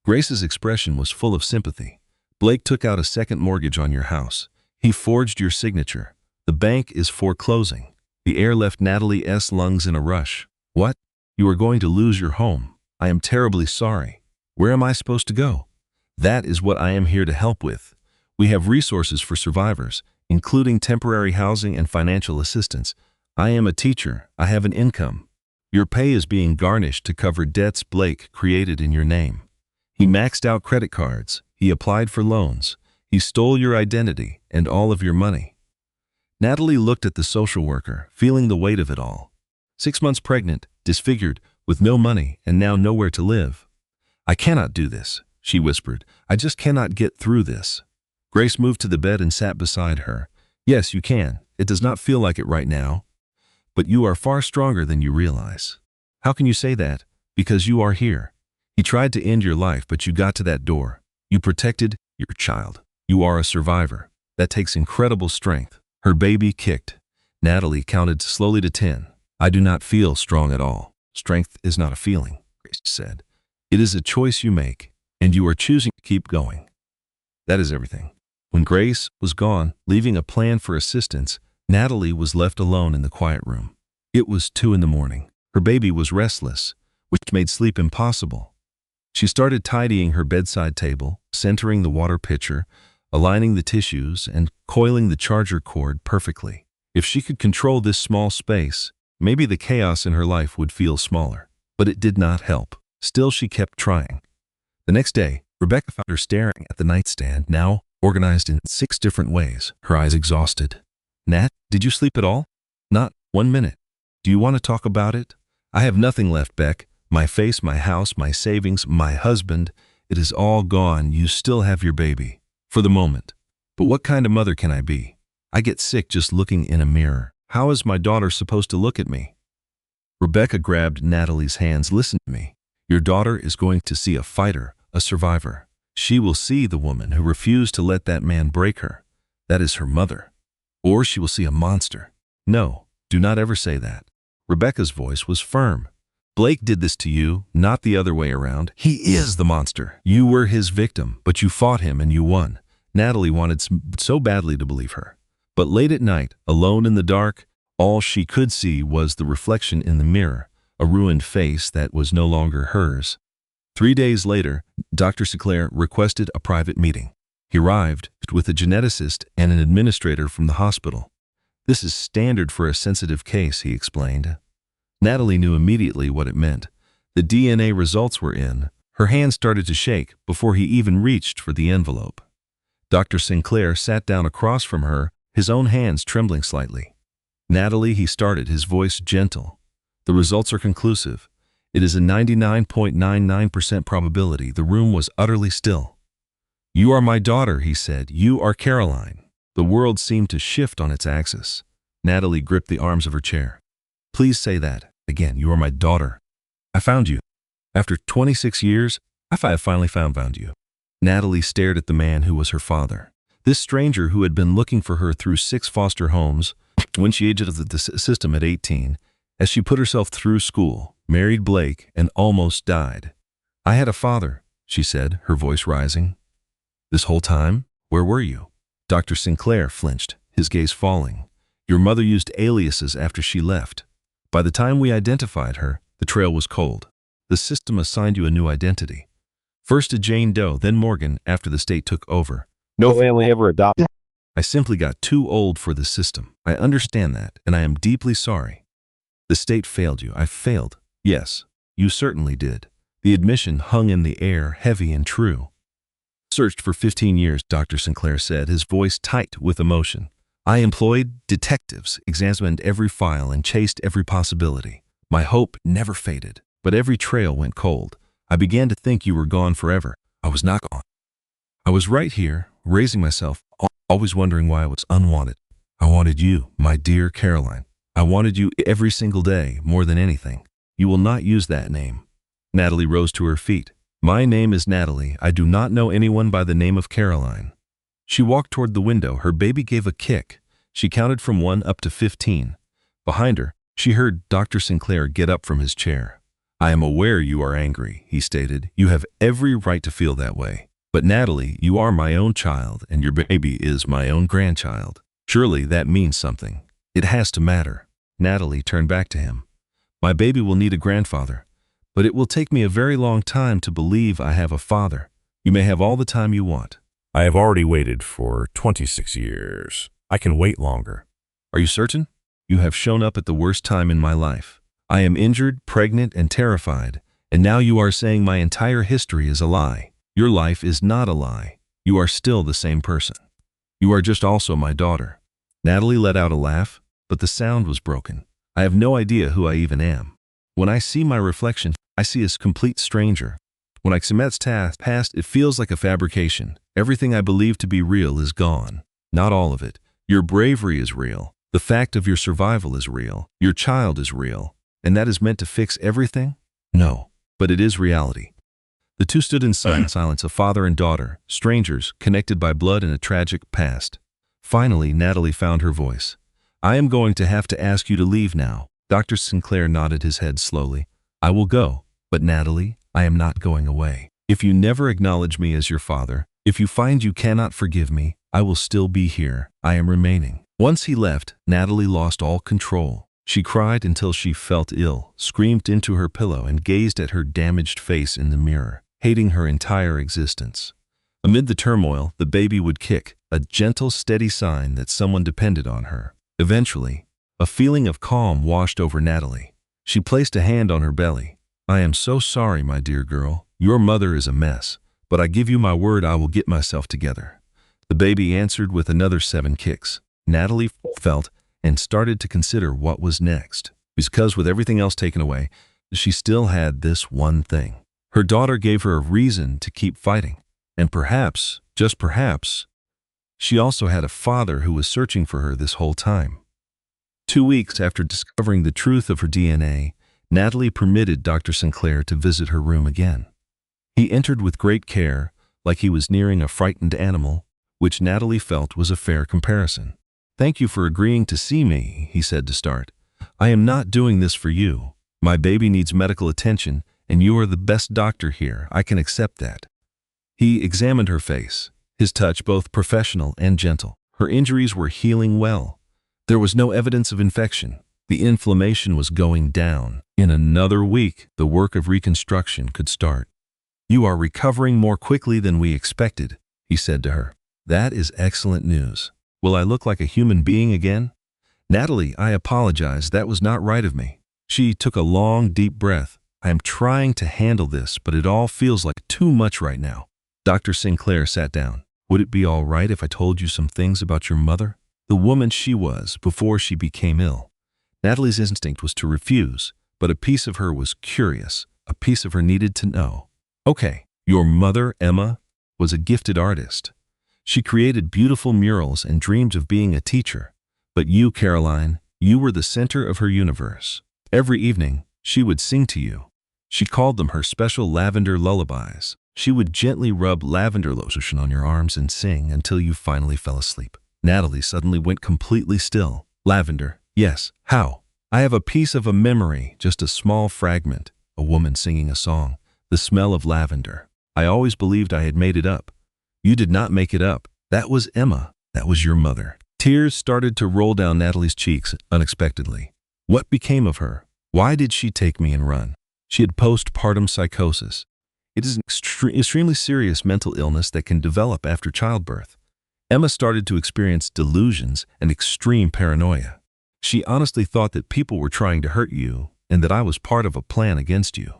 Grace's expression was full of sympathy. Blake took out a second mortgage on your house. He forged your signature. The bank is foreclosing. The air left Natalie's lungs in a rush. What? You are going to lose your home. I am terribly sorry. Where am I supposed to go? That is what I am here to help with. We have resources for survivors, including temporary housing and financial assistance. I am a teacher. I have an income. Your pay is being garnished to cover debts Blake created in your name. He maxed out credit cards. He applied for loans. He stole your identity and all of your money. Natalie looked at the social worker, feeling the weight of it all. 6 months pregnant, disfigured, with no money and now nowhere to live. I cannot do this, she whispered. I just cannot get through this. Grace moved to the bed and sat beside her. Yes, you can. It does not feel like it right now. But you are far stronger than you realize. How can you say that? Because you are here. He tried to end your life, but you got to that door. You protected your child. You are a survivor. That takes incredible strength. Her baby kicked. Natalie counted slowly to 10. I do not feel strong at all. Strength is not a feeling, Grace said. It is a choice you make, and you are choosing to keep going. That is everything. When Grace was gone, leaving a plan for assistance, Natalie was left alone in the quiet room. It was 2 in the morning. Her baby was restless, which made sleep impossible. She started tidying her bedside table, centering the water pitcher, aligning the tissues, and coiling the charger cord perfectly. If she could control this small space, maybe the chaos in her life would feel smaller. But it did not help. Still, she kept trying. The next day, Rebecca found her staring at the nightstand, now organized in 6 different ways, her eyes exhausted. Nat, did you sleep at all? Not 1 minute. Do you want to talk about it? I have nothing left, Beck. My face, my house, my savings, my husband. It is all gone. You still have your baby. For the moment. But what kind of mother can I be? I get sick just looking in a mirror. How is my daughter supposed to look at me? Rebecca grabbed Natalie's hands. Listen to me. Your daughter is going to see a fighter, a survivor. She will see the woman who refused to let that man break her. That is her mother. Or she will see a monster. No, do not ever say that. Rebecca's voice was firm. Blake did this to you, not the other way around. He is the monster. You were his victim, but you fought him and you won. Natalie wanted so badly to believe her. But late at night, alone in the dark, all she could see was the reflection in the mirror, a ruined face that was no longer hers. 3 days later, Dr. Sinclair requested a private meeting. He arrived with a geneticist and an administrator from the hospital. This is standard for a sensitive case, he explained. Natalie knew immediately what it meant. The DNA results were in. Her hand started to shake before he even reached for the envelope. Dr. Sinclair sat down across from her, his own hands trembling slightly. Natalie, he started, his voice gentle. The results are conclusive. It is a 99.99% probability. The room was utterly still. You are my daughter, he said. You are Caroline. The world seemed to shift on its axis. Natalie gripped the arms of her chair. Please say that. Again, you are my daughter. I found you. After 26 years, I have finally found you. Natalie stared at the man who was her father. This stranger who had been looking for her through 6 foster homes, when she exited the system at 18, as she put herself through school, married Blake, and almost died. I had a father, she said, her voice rising. This whole time, where were you? Dr. Sinclair flinched, his gaze falling. Your mother used aliases after she left. By the time we identified her, the trail was cold. The system assigned you a new identity. First to Jane Doe, then Morgan after the state took over. No family ever adopted. I simply got too old for the system. I understand that, and I am deeply sorry. The state failed you. I failed. Yes, you certainly did. The admission hung in the air, heavy and true. Searched for 15 years, Dr. Sinclair said, his voice tight with emotion. I employed detectives, examined every file, and chased every possibility. My hope never faded, but every trail went cold. I began to think you were gone forever. I was not gone. I was right here, raising myself, always wondering why I was unwanted. I wanted you, my dear Caroline. I wanted you every single day, more than anything. You will not use that name. Natalie rose to her feet. My name is Natalie. I do not know anyone by the name of Caroline. She walked toward the window. Her baby gave a kick. She counted from 1 up to 15. Behind her, she heard Dr. Sinclair get up from his chair. I am aware you are angry, he stated. You have every right to feel that way. But Natalie, you are my own child, and your baby is my own grandchild. Surely that means something. It has to matter. Natalie turned back to him. My baby will need a grandfather, but it will take me a very long time to believe I have a father. You may have all the time you want. I have already waited for 26 years. I can wait longer. Are you certain? You have shown up at the worst time in my life. I am injured, pregnant, and terrified, and now you are saying my entire history is a lie. Your life is not a lie. You are still the same person. You are just also my daughter. Natalie let out a laugh, but the sound was broken. I have no idea who I even am. When I see my reflection, I see a complete stranger. When I cement past, it feels like a fabrication. Everything I believe to be real is gone. Not all of it. Your bravery is real. The fact of your survival is real. Your child is real. And that is meant to fix everything? No, but it is reality. The two stood in silence, a father and daughter, strangers, connected by blood and a tragic past. Finally, Natalie found her voice. I am going to have to ask you to leave now. Dr. Sinclair nodded his head slowly. I will go, but Natalie, I am not going away. If you never acknowledge me as your father, if you find you cannot forgive me, I will still be here. I am remaining. Once he left, Natalie lost all control. She cried until she felt ill, screamed into her pillow, and gazed at her damaged face in the mirror, hating her entire existence. Amid the turmoil, the baby would kick, a gentle, steady sign that someone depended on her. Eventually, a feeling of calm washed over Natalie. She placed a hand on her belly. I am so sorry, my dear girl. Your mother is a mess, but I give you my word I will get myself together. The baby answered with another 7 kicks. Natalie felt and started to consider what was next. Because with everything else taken away, she still had this one thing. Her daughter gave her a reason to keep fighting. And perhaps, just perhaps, she also had a father who was searching for her this whole time. 2 weeks after discovering the truth of her DNA, Natalie permitted Dr. Sinclair to visit her room again. He entered with great care, like he was nearing a frightened animal, which Natalie felt was a fair comparison. Thank you for agreeing to see me, he said to start. I am not doing this for you. My baby needs medical attention, and you are the best doctor here. I can accept that. He examined her face, his touch both professional and gentle. Her injuries were healing well. There was no evidence of infection. The inflammation was going down. In another week, the work of reconstruction could start. You are recovering more quickly than we expected, he said to her. That is excellent news. Will I look like a human being again? Natalie, I apologize. That was not right of me. She took a long, deep breath. I am trying to handle this, but it all feels like too much right now. Dr. Sinclair sat down. Would it be all right if I told you some things about your mother? The woman she was before she became ill. Natalie's instinct was to refuse, but a piece of her was curious. A piece of her needed to know. Okay, your mother, Emma, was a gifted artist. She created beautiful murals and dreamed of being a teacher. But you, Caroline, you were the center of her universe. Every evening, she would sing to you. She called them her special lavender lullabies. She would gently rub lavender lotion on your arms and sing until you finally fell asleep. Natalie suddenly went completely still. Lavender, yes, how? I have a piece of a memory, just a small fragment, a woman singing a song, the smell of lavender. I always believed I had made it up. You did not make it up. That was Emma. That was your mother. Tears started to roll down Natalie's cheeks unexpectedly. What became of her? Why did she take me and run? She had postpartum psychosis. It is an extremely serious mental illness that can develop after childbirth. Emma started to experience delusions and extreme paranoia. She honestly thought that people were trying to hurt you and that I was part of a plan against you.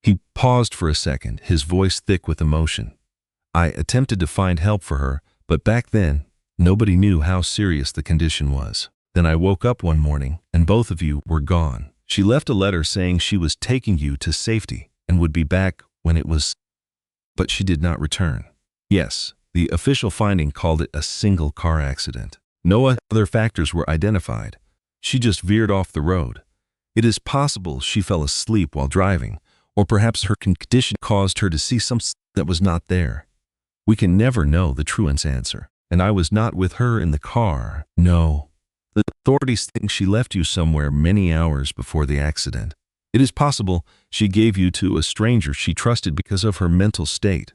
He paused for a second, his voice thick with emotion. I attempted to find help for her, but back then, nobody knew how serious the condition was. Then I woke up one morning and both of you were gone. She left a letter saying she was taking you to safety and would be back when it was, but she did not return. Yes, the official finding called it a single car accident. No other factors were identified. She just veered off the road. It is possible she fell asleep while driving, or perhaps her condition caused her to see something that was not there. We can never know the true answer. And I was not with her in the car. No. The authorities think she left you somewhere many hours before the accident. It is possible she gave you to a stranger she trusted because of her mental state.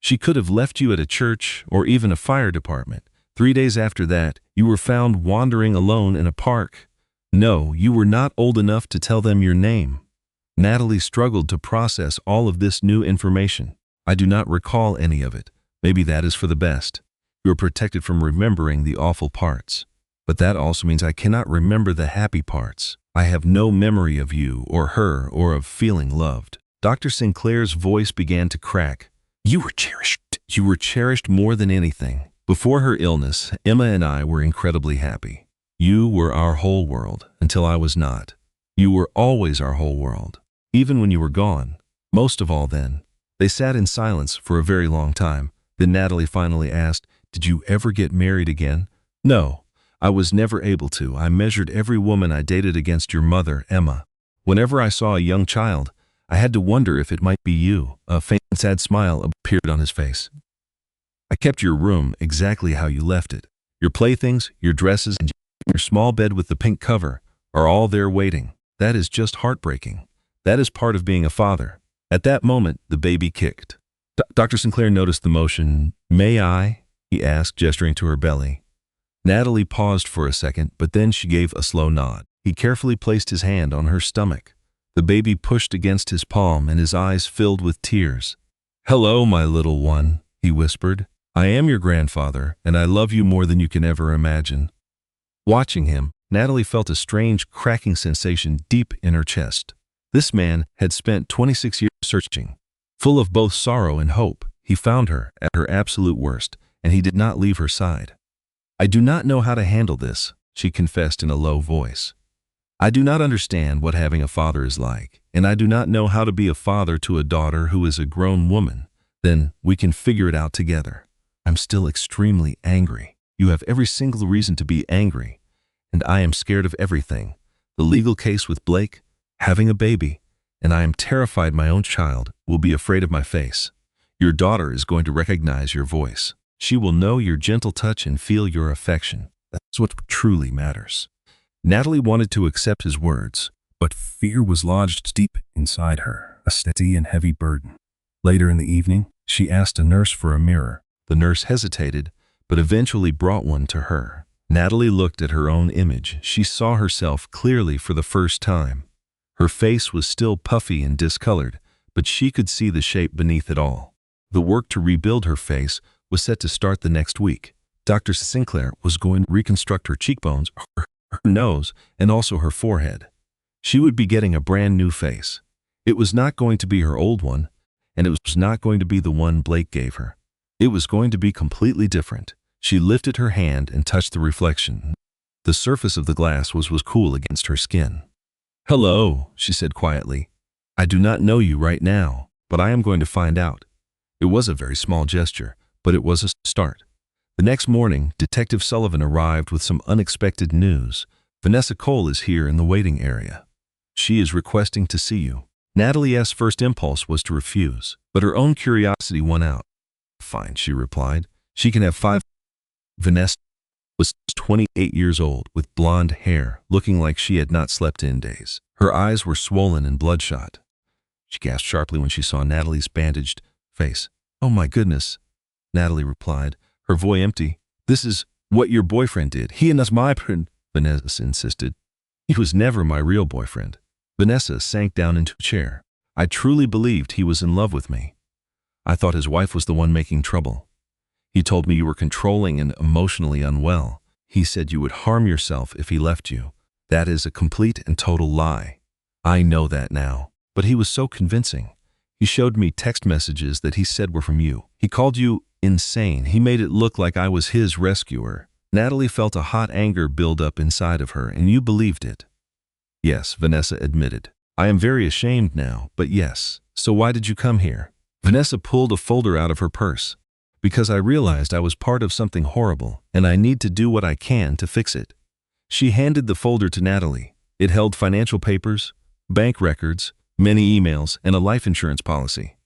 She could have left you at a church or even a fire department. 3 days after that, you were found wandering alone in a park. No, you were not old enough to tell them your name. Natalie struggled to process all of this new information. I do not recall any of it. Maybe that is for the best. You are protected from remembering the awful parts. But that also means I cannot remember the happy parts. I have no memory of you or her or of feeling loved. Dr. Sinclair's voice began to crack. You were cherished. You were cherished more than anything. Before her illness, Emma and I were incredibly happy. You were our whole world until I was not. You were always our whole world, even when you were gone. Most of all then. They sat in silence for a very long time. Then Natalie finally asked, did you ever get married again? No, I was never able to. I measured every woman I dated against your mother, Emma. Whenever I saw a young child, I had to wonder if it might be you. A faint, sad smile appeared on his face. I kept your room exactly how you left it. Your playthings, your dresses, and your small bed with the pink cover are all there waiting. That is just heartbreaking. That is part of being a father. At that moment, the baby kicked. Dr. Sinclair noticed the motion. May I? He asked, gesturing to her belly. Natalie paused for a second, but then she gave a slow nod. He carefully placed his hand on her stomach. The baby pushed against his palm and his eyes filled with tears. Hello, my little one, he whispered. I am your grandfather, and I love you more than you can ever imagine. Watching him, Natalie felt a strange cracking sensation deep in her chest. This man had spent 26 years searching. Full of both sorrow and hope, he found her at her absolute worst, and he did not leave her side. I do not know how to handle this, she confessed in a low voice. I do not understand what having a father is like, and I do not know how to be a father to a daughter who is a grown woman. Then we can figure it out together. I'm still extremely angry. You have every single reason to be angry, and I am scared of everything. The legal case with Blake, having a baby, and I am terrified my own child will be afraid of my face. Your daughter is going to recognize your voice. She will know your gentle touch and feel your affection. That's what truly matters. Natalie wanted to accept his words, but fear was lodged deep inside her, a steady and heavy burden. Later in the evening, she asked a nurse for a mirror. The nurse hesitated, but eventually brought one to her. Natalie looked at her own image. She saw herself clearly for the first time. Her face was still puffy and discolored, but she could see the shape beneath it all. The work to rebuild her face was set to start the next week. Dr. Sinclair was going to reconstruct her cheekbones, her nose, and also her forehead. She would be getting a brand new face. It was not going to be her old one, and it was not going to be the one Blake gave her. It was going to be completely different. She lifted her hand and touched the reflection. The surface of the glass was cool against her skin. Hello, she said quietly. I do not know you right now, but I am going to find out. It was a very small gesture, but it was a start. The next morning, Detective Sullivan arrived with some unexpected news. Vanessa Cole is here in the waiting area. She is requesting to see you. Natalie's first impulse was to refuse, but her own curiosity won out. Fine, she replied. She can have 5. Vanessa was 28 years old, with blonde hair, looking like she had not slept in days. Her eyes were swollen and bloodshot. She gasped sharply when she saw Natalie's bandaged face. Oh my goodness, Natalie replied, her voice empty. This is What your boyfriend did. He and us my friend, Vanessa insisted. He was never my real boyfriend. Vanessa sank down into a chair. I truly believed he was in love with me. I thought his wife was the one making trouble. He told me you were controlling and emotionally unwell. He said you would harm yourself if he left you. That is a complete and total lie. I know that now. But he was so convincing. He showed me text messages that he said were from you. He called you insane. He made it look like I was his rescuer. Natalie felt a hot anger build up inside of her, and you believed it. Yes, Vanessa admitted. I am very ashamed now, but yes. So why did you come here? Vanessa pulled a folder out of her purse. Because I realized I was part of something horrible, and I need to do what I can to fix it. She handed the folder to Natalie. It held financial papers, bank records, many emails, and a life insurance policy.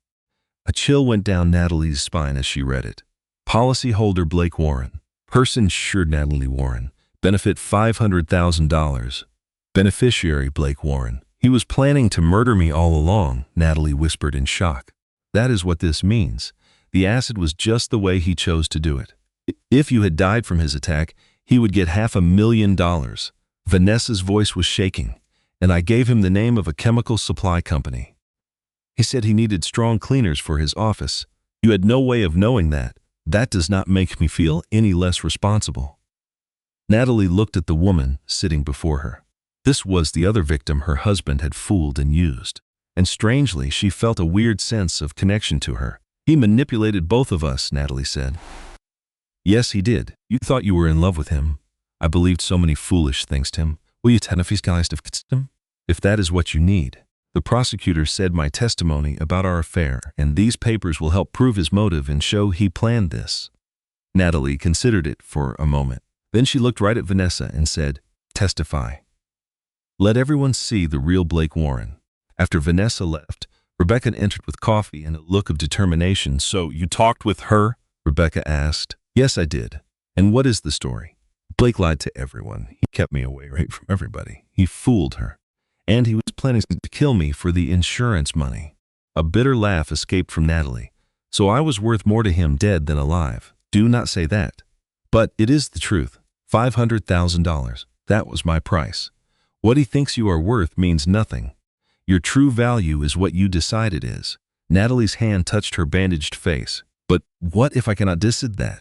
A chill went down Natalie's spine as she read it. Policyholder Blake Warren. Person insured Natalie Warren. Benefit $500,000. Beneficiary Blake Warren. He was planning to murder me all along, Natalie whispered in shock. That is what this means. The acid was just the way he chose to do it. If you had died from his attack, he would get $500,000. Vanessa's voice was shaking, and I gave him the name of a chemical supply company. He said he needed strong cleaners for his office. You had no way of knowing that. That does not make me feel any less responsible. Natalie looked at the woman sitting before her. This was the other victim her husband had fooled and used. And strangely, she felt a weird sense of connection to her. He manipulated both of us, Natalie said. Yes, he did. You thought you were in love with him. I believed so many foolish things, Tim. Will you him? If that is what you need. The prosecutor said my testimony about our affair, and these papers will help prove his motive and show he planned this. Natalie considered it for a moment. Then she looked right at Vanessa and said, testify. Let everyone see the real Blake Warren. After Vanessa left, Rebecca entered with coffee and a look of determination. So you talked with her? Rebecca asked. Yes, I did. And what is the story? Blake lied to everyone. He kept me away from everybody. He fooled her. And he was planning to kill me for the insurance money. A bitter laugh escaped from Natalie. So I was worth more to him dead than alive. Do not say that. But it is the truth. $500,000. That was my price. What he thinks you are worth means nothing. Your true value is what you decide it is. Natalie's hand touched her bandaged face. But what if I cannot decide that?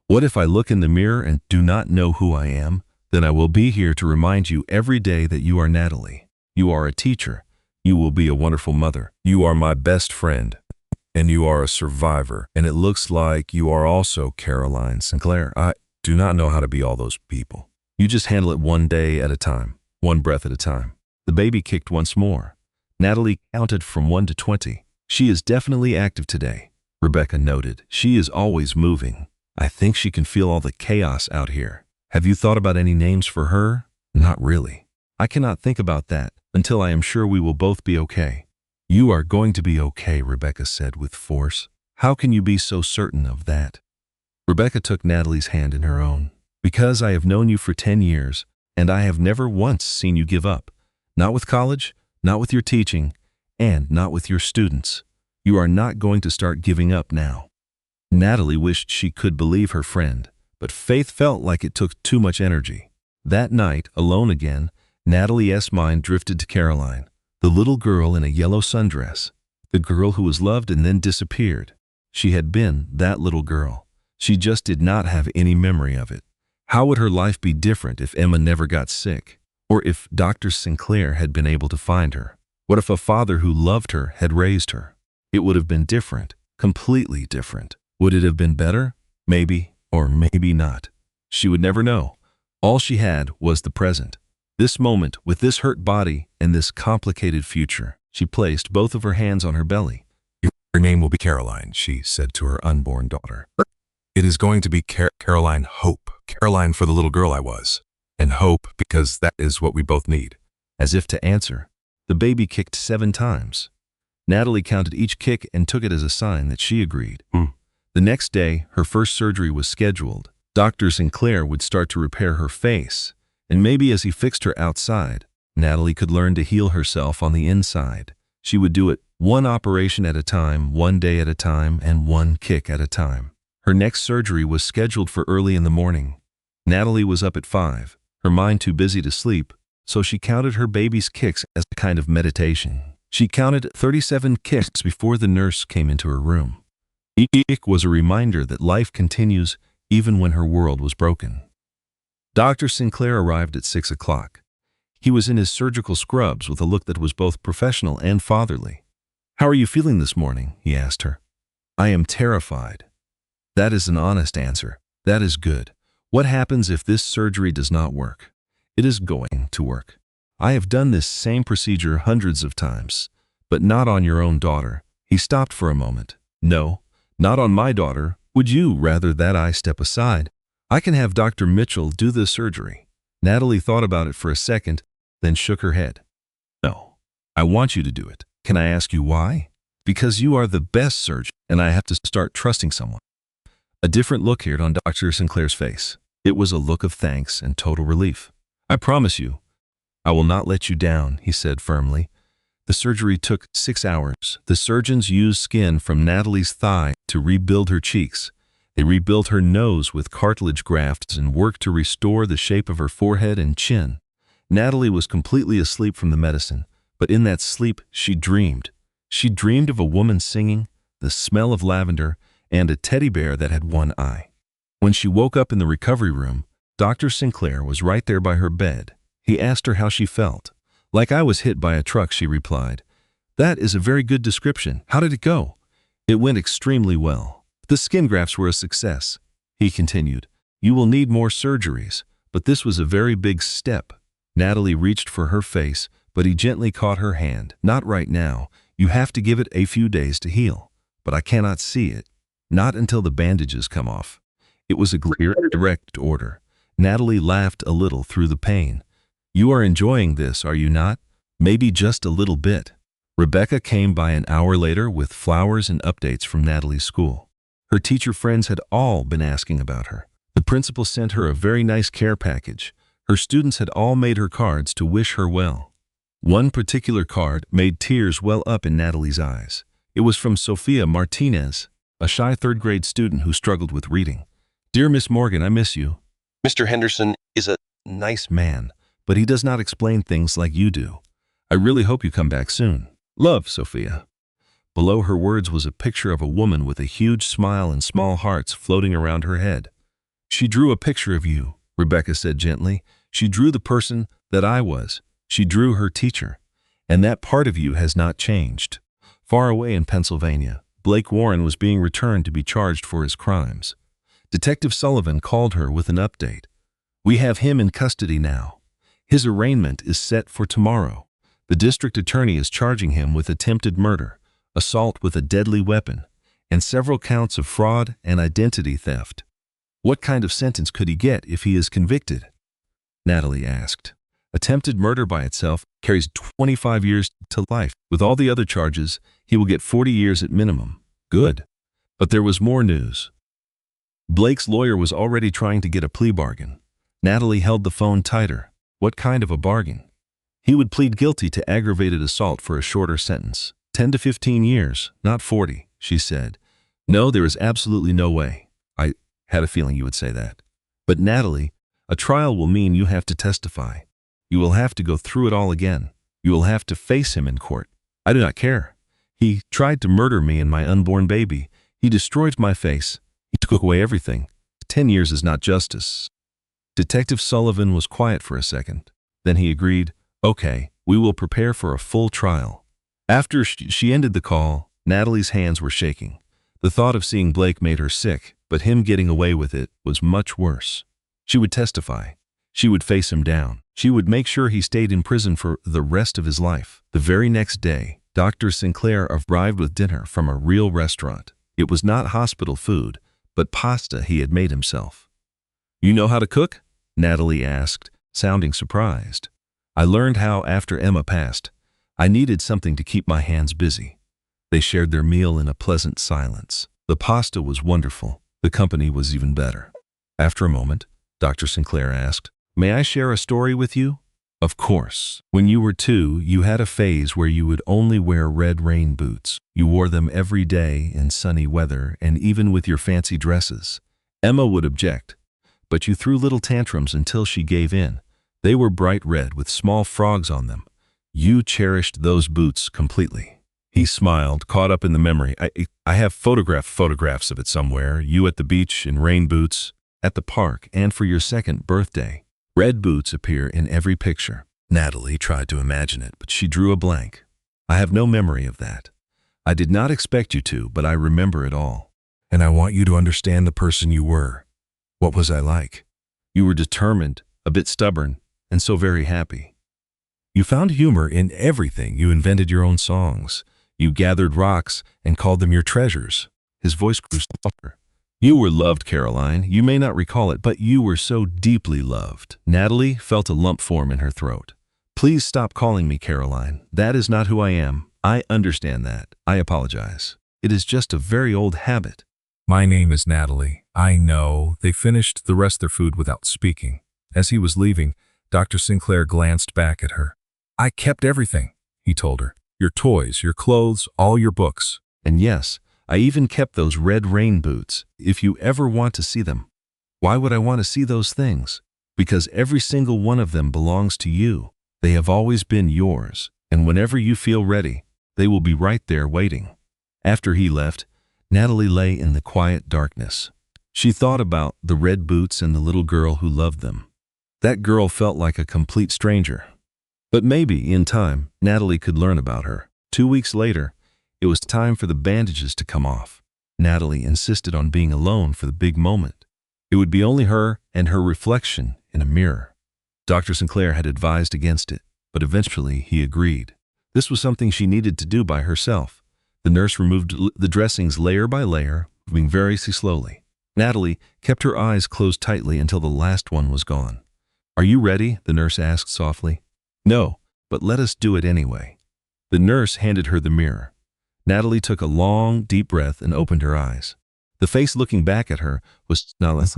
What if I look in the mirror and do not know who I am? Then I will be here to remind you every day that you are Natalie. You are a teacher. You will be a wonderful mother. You are my best friend. And you are a survivor. And it looks like you are also Caroline Sinclair. I do not know how to be all those people. You just handle it one day at a time, one breath at a time. The baby kicked once more. Natalie counted from 1 to 20. She is definitely active today, Rebecca noted. She is always moving. I think she can feel all the chaos out here. Have you thought about any names for her? Not really. I cannot think about that until I am sure we will both be okay. You are going to be okay, Rebecca said with force. How can you be so certain of that? Rebecca took Natalie's hand in her own. Because I have known you for 10 years, and I have never once seen you give up. Not with college, not with your teaching, and not with your students. You are not going to start giving up now. Natalie wished she could believe her friend, but Faith felt like it took too much energy. That night, alone again, Natalie's mind drifted to Caroline, the little girl in a yellow sundress, the girl who was loved and then disappeared. She had been that little girl. She just did not have any memory of it. How would her life be different if Emma never got sick? Or if Dr. Sinclair had been able to find her? What if a father who loved her had raised her? It would have been different, completely different. Would it have been better? Maybe, or maybe not. She would never know. All she had was the present. This moment, with this hurt body and this complicated future. She placed both of her hands on her belly. Your name will be Caroline, she said to her unborn daughter. It is going to be Caroline Hope. Caroline for the little girl I was. And hope because that is what we both need. As if to answer, the baby kicked 7 times. Natalie counted each kick and took it as a sign that she agreed. The next day, her first surgery was scheduled. Dr. Sinclair would start to repair her face, and maybe as he fixed her outside, Natalie could learn to heal herself on the inside. She would do it one operation at a time, one day at a time, and one kick at a time. Her next surgery was scheduled for early in the morning. Natalie was up at 5, her mind too busy to sleep, so she counted her baby's kicks as a kind of meditation. She counted 37 kicks before the nurse came into her room. Each kick was a reminder that life continues even when her world was broken. Dr. Sinclair arrived at 6 o'clock. He was in his surgical scrubs with a look that was both professional and fatherly. "How are you feeling this morning?" he asked her. "I am terrified." "That is an honest answer. That is good. What happens if this surgery does not work?" "It is going to work. I have done this same procedure hundreds of times, but not on your own daughter." He stopped for a moment. "No, not on my daughter. Would you rather that I step aside? I can have Dr. Mitchell do the surgery." Natalie thought about it for a second, then shook her head. "No, I want you to do it. Can I ask you why?" "Because you are the best surgeon, and I have to start trusting someone." A different look appeared on Dr. Sinclair's face. It was a look of thanks and total relief. "I promise you, I will not let you down," he said firmly. The surgery took 6 hours. The surgeons used skin from Natalie's thigh to rebuild her cheeks. They rebuilt her nose with cartilage grafts and worked to restore the shape of her forehead and chin. Natalie was completely asleep from the medicine, but in that sleep she dreamed. She dreamed of a woman singing, the smell of lavender, and a teddy bear that had one eye. When she woke up in the recovery room, Dr. Sinclair was right there by her bed. He asked her how she felt. "Like I was hit by a truck," she replied. "That is a very good description. How did it go?" "It went extremely well. The skin grafts were a success," he continued. "You will need more surgeries, but this was a very big step." Natalie reached for her face, but he gently caught her hand. "Not right now. You have to give it a few days to heal. But I cannot see it. Not until the bandages come off." It was a clear, direct order. Natalie laughed a little through the pain. "You are enjoying this, are you not?" "Maybe just a little bit." Rebecca came by an hour later with flowers and updates from Natalie's school. Her teacher friends had all been asking about her. The principal sent her a very nice care package. Her students had all made her cards to wish her well. One particular card made tears well up in Natalie's eyes. It was from Sophia Martinez, a shy third-grade student who struggled with reading. "Dear Miss Morgan, I miss you. Mr. Henderson is a nice man, but he does not explain things like you do. I really hope you come back soon. Love, Sophia." Below her words was a picture of a woman with a huge smile and small hearts floating around her head. "She drew a picture of you," Rebecca said gently. "She drew the person that I was. She drew her teacher. And that part of you has not changed." Far away in Pennsylvania, Blake Warren was being returned to be charged for his crimes. Detective Sullivan called her with an update. "We have him in custody now. His arraignment is set for tomorrow. The district attorney is charging him with attempted murder, assault with a deadly weapon, and several counts of fraud and identity theft." "What kind of sentence could he get if he is convicted?" Natalie asked. "Attempted murder by itself carries 25 years to life. With all the other charges, he will get 40 years at minimum." "Good." But there was more news. Blake's lawyer was already trying to get a plea bargain. Natalie held the phone tighter. What kind of a bargain? He would plead guilty to aggravated assault for a shorter sentence. 10 to 15 years, not 40, she said. "No, there is absolutely no way. I had a feeling you would say that." "But Natalie, a trial will mean you have to testify. You will have to go through it all again. You will have to face him in court." "I do not care. He tried to murder me and my unborn baby. He destroyed my face. He took away everything. 10 years is not justice." Detective Sullivan was quiet for a second. Then he agreed, "Okay, we will prepare for a full trial." After she ended the call, Natalie's hands were shaking. The thought of seeing Blake made her sick, but him getting away with it was much worse. She would testify. She would face him down. She would make sure he stayed in prison for the rest of his life. The very next day, Dr. Sinclair arrived with dinner from a real restaurant. It was not hospital food, but pasta he had made himself. "You know how to cook?" Natalie asked, sounding surprised. "I learned how after Emma passed. I needed something to keep my hands busy." They shared their meal in a pleasant silence. The pasta was wonderful. The company was even better. After a moment, Dr. Sinclair asked, "May I share a story with you?" "Of course. When you were 2, you had a phase where you would only wear red rain boots. You wore them every day in sunny weather and even with your fancy dresses." Emma would object. but you threw little tantrums until she gave in. They were bright red with small frogs on them. You cherished those boots completely." He smiled, caught up in the memory. I have photographs of it somewhere. You at the beach in rain boots, at the park, and for your second birthday. Red boots appear in every picture. Natalie tried to imagine it, but she drew a blank. "I have no memory of that. I did not expect you to, but I remember it all. And I want you to understand the person you were. What was I like? You were determined, a bit stubborn, and so very happy. You found humor in everything. You invented your own songs. You gathered rocks and called them your treasures." His voice grew softer. "You were loved, Caroline. You may not recall it, but you were so deeply loved." Natalie felt a lump form in her throat. "Please stop calling me Caroline. That is not who I am. I understand that. I apologize. It is just a very old habit." "My name is Natalie. I know." They finished the rest of their food without speaking. As he was leaving, Dr. Sinclair glanced back at her. "I kept everything," he told her. "Your toys, your clothes, all your books. And yes, I even kept those red rain boots, if you ever want to see them." "Why would I want to see those things?" "Because every single one of them belongs to you. They have always been yours, and whenever you feel ready, they will be right there waiting." After he left, Natalie lay in the quiet darkness. She thought about the red boots and the little girl who loved them. That girl felt like a complete stranger. But maybe, in time, Natalie could learn about her. 2 weeks later, it was time for the bandages to come off. Natalie insisted on being alone for the big moment. It would be only her and her reflection in a mirror. Dr. Sinclair had advised against it, but eventually he agreed. This was something she needed to do by herself. The nurse removed the dressings layer by layer, moving very slowly. Natalie kept her eyes closed tightly until the last one was gone. "Are you ready?" the nurse asked softly. "No, but let us do it anyway." The nurse handed her the mirror. Natalie took a long, deep breath and opened her eyes. The face looking back at her was not,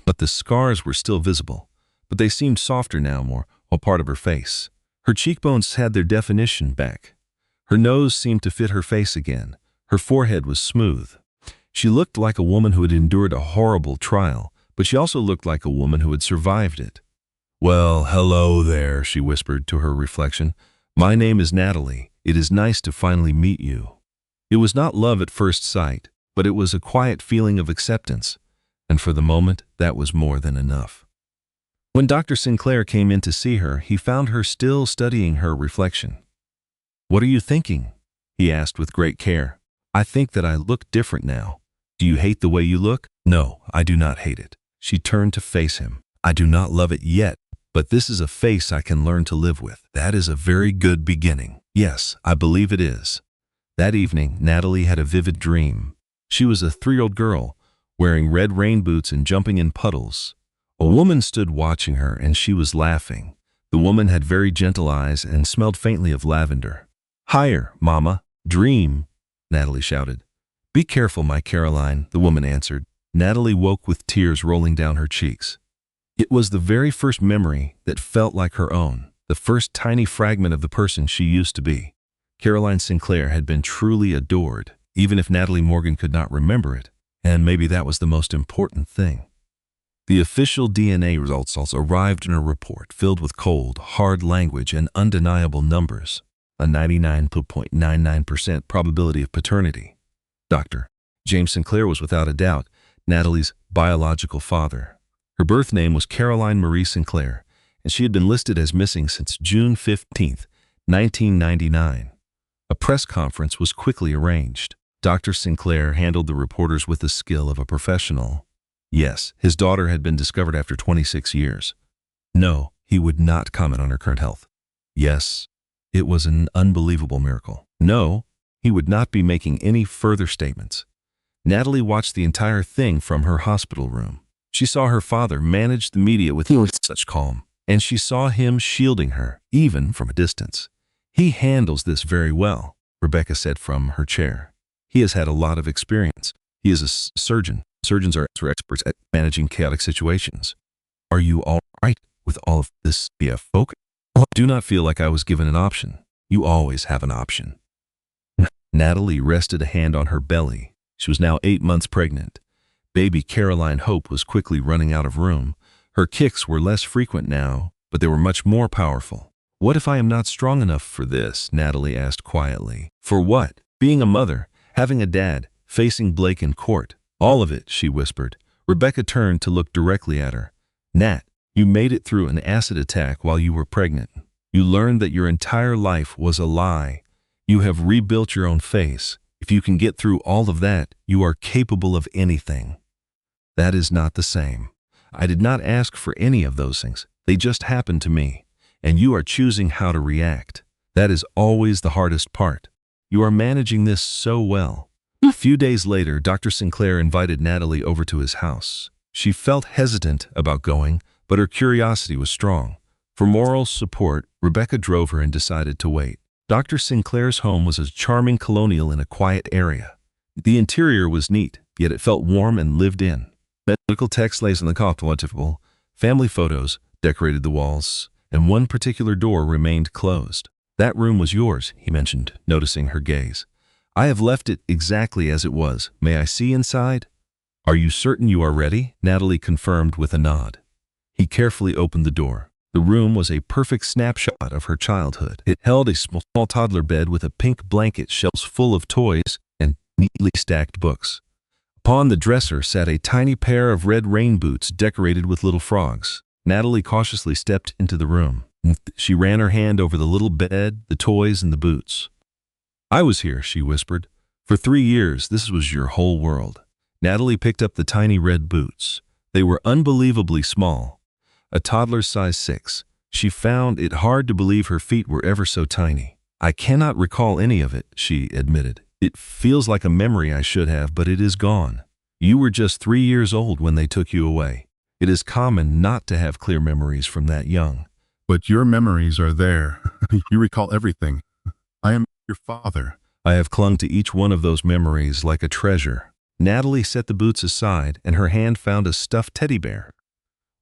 but the scars were still visible. But they seemed softer now, more a part of her face. Her cheekbones had their definition back. Her nose seemed to fit her face again. Her forehead was smooth. She looked like a woman who had endured a horrible trial, but she also looked like a woman who had survived it. "Well, hello there," she whispered to her reflection. "My name is Natalie. It is nice to finally meet you." It was not love at first sight, but it was a quiet feeling of acceptance, and for the moment, that was more than enough. When Dr. Sinclair came in to see her, he found her still studying her reflection. "What are you thinking?" he asked with great care. "I think that I look different now. Do you hate the way you look?" "No, I do not hate it." She turned to face him. "I do not love it yet, but this is a face I can learn to live with. That is a very good beginning." "Yes, I believe it is." That evening, Natalie had a vivid dream. She was a 3-year-old girl, wearing red rain boots and jumping in puddles. A woman stood watching her, and she was laughing. The woman had very gentle eyes and smelled faintly of lavender. "Higher, Mama. Dream," Natalie shouted. "Be careful, my Caroline," the woman answered. Natalie woke with tears rolling down her cheeks. It was the very first memory that felt like her own, the first tiny fragment of the person she used to be. Caroline Sinclair had been truly adored, even if Natalie Morgan could not remember it, and maybe that was the most important thing. The official DNA results also arrived in a report filled with cold, hard language and undeniable numbers, a 99.99% probability of paternity. Dr. James Sinclair was without a doubt Natalie's biological father. Her birth name was Caroline Marie Sinclair, and she had been listed as missing since June 15, 1999. A press conference was quickly arranged. Dr. Sinclair handled the reporters with the skill of a professional. Yes, his daughter had been discovered after 26 years. No, he would not comment on her current health. Yes, it was an unbelievable miracle. No, he would not be making any further statements. Natalie watched the entire thing from her hospital room. She saw her father manage the media with such calm, and she saw him shielding her, even from a distance. "He handles this very well," Rebecca said from her chair. "He has had a lot of experience. He is a surgeon. Surgeons are experts at managing chaotic situations." "Are you all right with all of this, BF folk?" "Do not feel like I was given an option. You always have an option." Natalie rested a hand on her belly. She was now 8 months pregnant. Baby Caroline Hope was quickly running out of room. Her kicks were less frequent now, but they were much more powerful. "What if I am not strong enough for this?" Natalie asked quietly. "For what? Being a mother, having a dad, facing Blake in court. All of it," she whispered. Rebecca turned to look directly at her. "Nat, you made it through an acid attack while you were pregnant. You learned that your entire life was a lie. You have rebuilt your own face. If you can get through all of that, you are capable of anything." "That is not the same. I did not ask for any of those things. They just happened to me. And you are choosing how to react. That is always the hardest part. You are managing this so well." A few days later, Dr. Sinclair invited Natalie over to his house. She felt hesitant about going, but her curiosity was strong. For moral support, Rebecca drove her and decided to wait. Dr. Sinclair's home was a charming colonial in a quiet area. The interior was neat, yet it felt warm and lived in. Medical text lays on the coffee table, family photos decorated the walls, and one particular door remained closed. "That room was yours," he mentioned, noticing her gaze. "I have left it exactly as it was. May I see inside?" "Are you certain you are ready?" Natalie confirmed with a nod. He carefully opened the door. The room was a perfect snapshot of her childhood. It held a small toddler bed with a pink blanket, shelves full of toys, and neatly stacked books. Upon the dresser sat a tiny pair of red rain boots decorated with little frogs. Natalie cautiously stepped into the room. She ran her hand over the little bed, the toys, and the boots. "I was here," she whispered. "For 3 years, this was your whole world." Natalie picked up the tiny red boots. They were unbelievably small. A toddler's size 6. She found it hard to believe her feet were ever so tiny. "I cannot recall any of it," she admitted. "It feels like a memory I should have, but it is gone. You were just 3 years old when they took you away. It is common not to have clear memories from that young." "But your memories are there. You recall everything. I am your father." "I have clung to each one of those memories like a treasure." Natalie set the boots aside, and her hand found a stuffed teddy bear.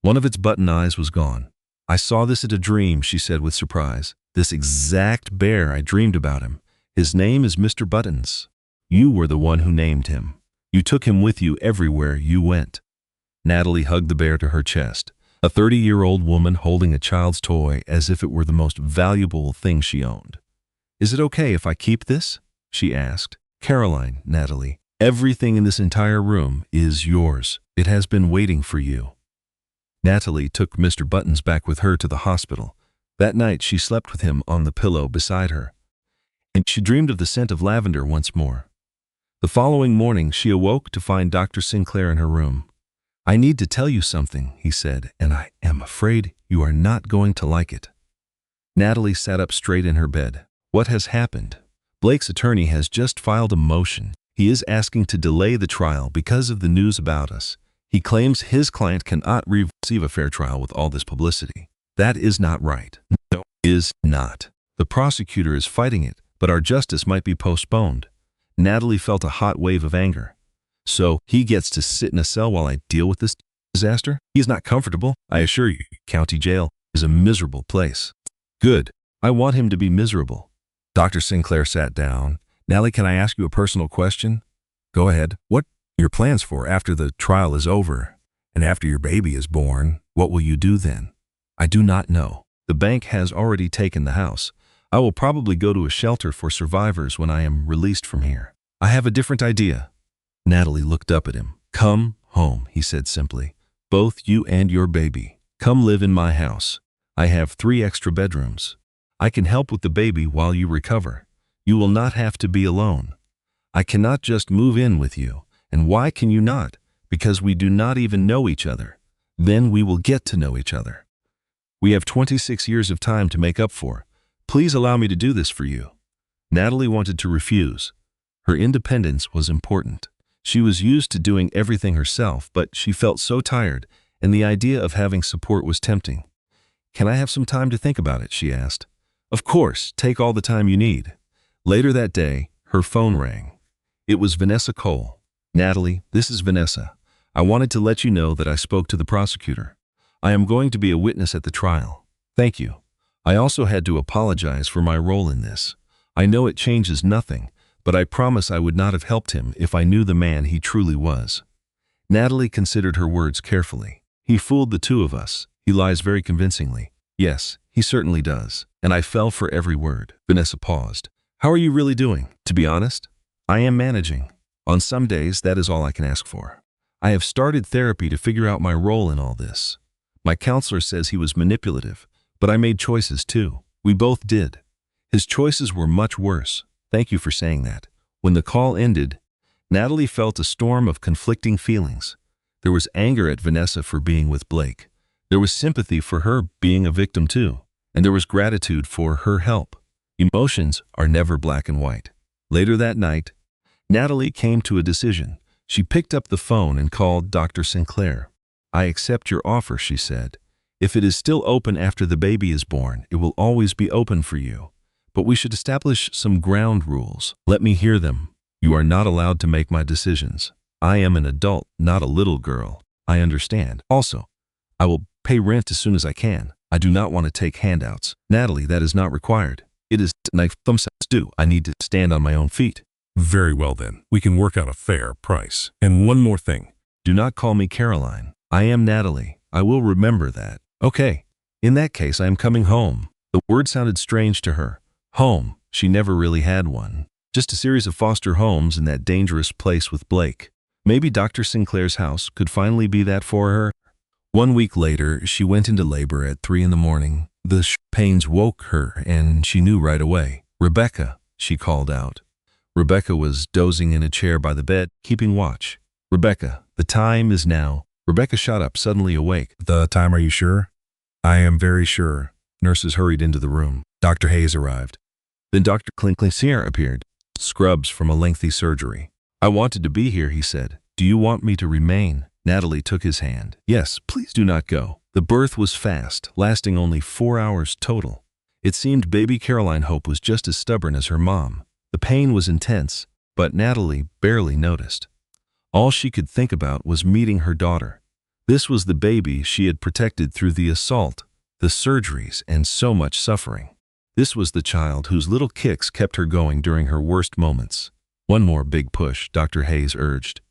One of its button eyes was gone. "I saw this at a dream," she said with surprise. "This exact bear, I dreamed about him. His name is Mr. Buttons. You were the one who named him. You took him with you everywhere you went." Natalie hugged the bear to her chest, a 30-year-old woman holding a child's toy as if it were the most valuable thing she owned. "Is it okay if I keep this?" she asked. "Caroline, Natalie, everything in this entire room is yours. It has been waiting for you." Natalie took Mr. Buttons back with her to the hospital. That night she slept with him on the pillow beside her, and she dreamed of the scent of lavender once more. The following morning she awoke to find Dr. Sinclair in her room. "I need to tell you something," he said, "and I am afraid you are not going to like it." Natalie sat up straight in her bed. "What has happened?" "Blake's attorney has just filed a motion. He is asking to delay the trial because of the news about us. He claims his client cannot receive a fair trial with all this publicity." "That is not right." "No, it is not. The prosecutor is fighting it, but our justice might be postponed." Natalie felt a hot wave of anger. "So he gets to sit in a cell while I deal with this disaster? He is not comfortable, I assure you. County jail is a miserable place." "Good. I want him to be miserable." Dr. Sinclair sat down. "Natalie, can I ask you a personal question?" "Go ahead. What are your plans for after the trial is over? And after your baby is born, what will you do then?" "I do not know. The bank has already taken the house. I will probably go to a shelter for survivors when I am released from here." "I have a different idea." Natalie looked up at him. "Come home," he said simply. "Both you and your baby. Come live in my house. I have 3 extra bedrooms. I can help with the baby while you recover. You will not have to be alone. I cannot just move in with you. And why can you not? Because we do not even know each other. Then we will get to know each other. We have 26 years of time to make up for. Please allow me to do this for you." Natalie wanted to refuse. Her independence was important. She was used to doing everything herself, but she felt so tired, and the idea of having support was tempting. "Can I have some time to think about it?" she asked. "Of course, take all the time you need." Later that day, her phone rang. It was Vanessa Cole. "Natalie, this is Vanessa. I wanted to let you know that I spoke to the prosecutor. I am going to be a witness at the trial. Thank you. I also had to apologize for my role in this. I know it changes nothing, but I promise I would not have helped him if I knew the man he truly was." Natalie considered her words carefully. He fooled the two of us. He lies very convincingly. Yes, he certainly does. And I fell for every word. Vanessa paused. How are you really doing? To be honest, I am managing. On some days, that is all I can ask for. I have started therapy to figure out my role in all this. My counselor says he was manipulative, but I made choices too. We both did. His choices were much worse. Thank you for saying that. When the call ended, Natalie felt a storm of conflicting feelings. There was anger at Vanessa for being with Blake. There was sympathy for her being a victim too. And there was gratitude for her help. Emotions are never black and white. Later that night, Natalie came to a decision. She picked up the phone and called Dr. Sinclair. I accept your offer, she said. If it is still open after the baby is born, it will always be open for you. But we should establish some ground rules. Let me hear them. You are not allowed to make my decisions. I am an adult, not a little girl. I understand. Also, I will pay rent as soon as I can. I do not want to take handouts. Natalie, that is not required. It is knife thumbs do. I need to stand on my own feet. Very well then. We can work out a fair price. And one more thing. Do not call me Caroline. I am Natalie. I will remember that. Okay. In that case, I am coming home. The word sounded strange to her. Home. She never really had one. Just a series of foster homes in that dangerous place with Blake. Maybe Dr. Sinclair's house could finally be that for her. 1 week later, she went into labor at 3 in the morning. The pains woke her, and she knew right away. Rebecca, she called out. Rebecca was dozing in a chair by the bed, keeping watch. Rebecca, the time is now. Rebecca shot up, suddenly awake. The time, are you sure? I am very sure. Nurses hurried into the room. Dr. Hayes arrived. Then Dr. Clinclair appeared, scrubs from a lengthy surgery. I wanted to be here, he said. Do you want me to remain? Natalie took his hand. Yes, please do not go. The birth was fast, lasting only 4 hours total. It seemed baby Caroline Hope was just as stubborn as her mom. The pain was intense, but Natalie barely noticed. All she could think about was meeting her daughter. This was the baby she had protected through the assault, the surgeries, and so much suffering. This was the child whose little kicks kept her going during her worst moments. One more big push, Dr. Hayes urged.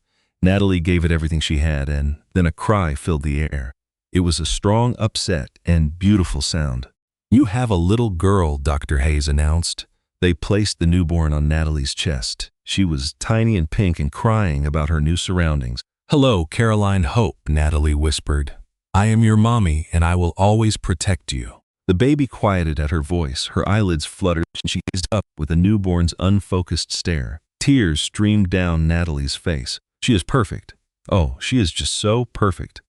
Natalie gave it everything she had, and then a cry filled the air. It was a strong, upset, and beautiful sound. You have a little girl, Dr. Hayes announced. They placed the newborn on Natalie's chest. She was tiny and pink and crying about her new surroundings. Hello, Caroline Hope, Natalie whispered. I am your mommy, and I will always protect you. The baby quieted at her voice. Her eyelids fluttered, and she gazed up with a newborn's unfocused stare. Tears streamed down Natalie's face. She is perfect. Oh, she is just so perfect.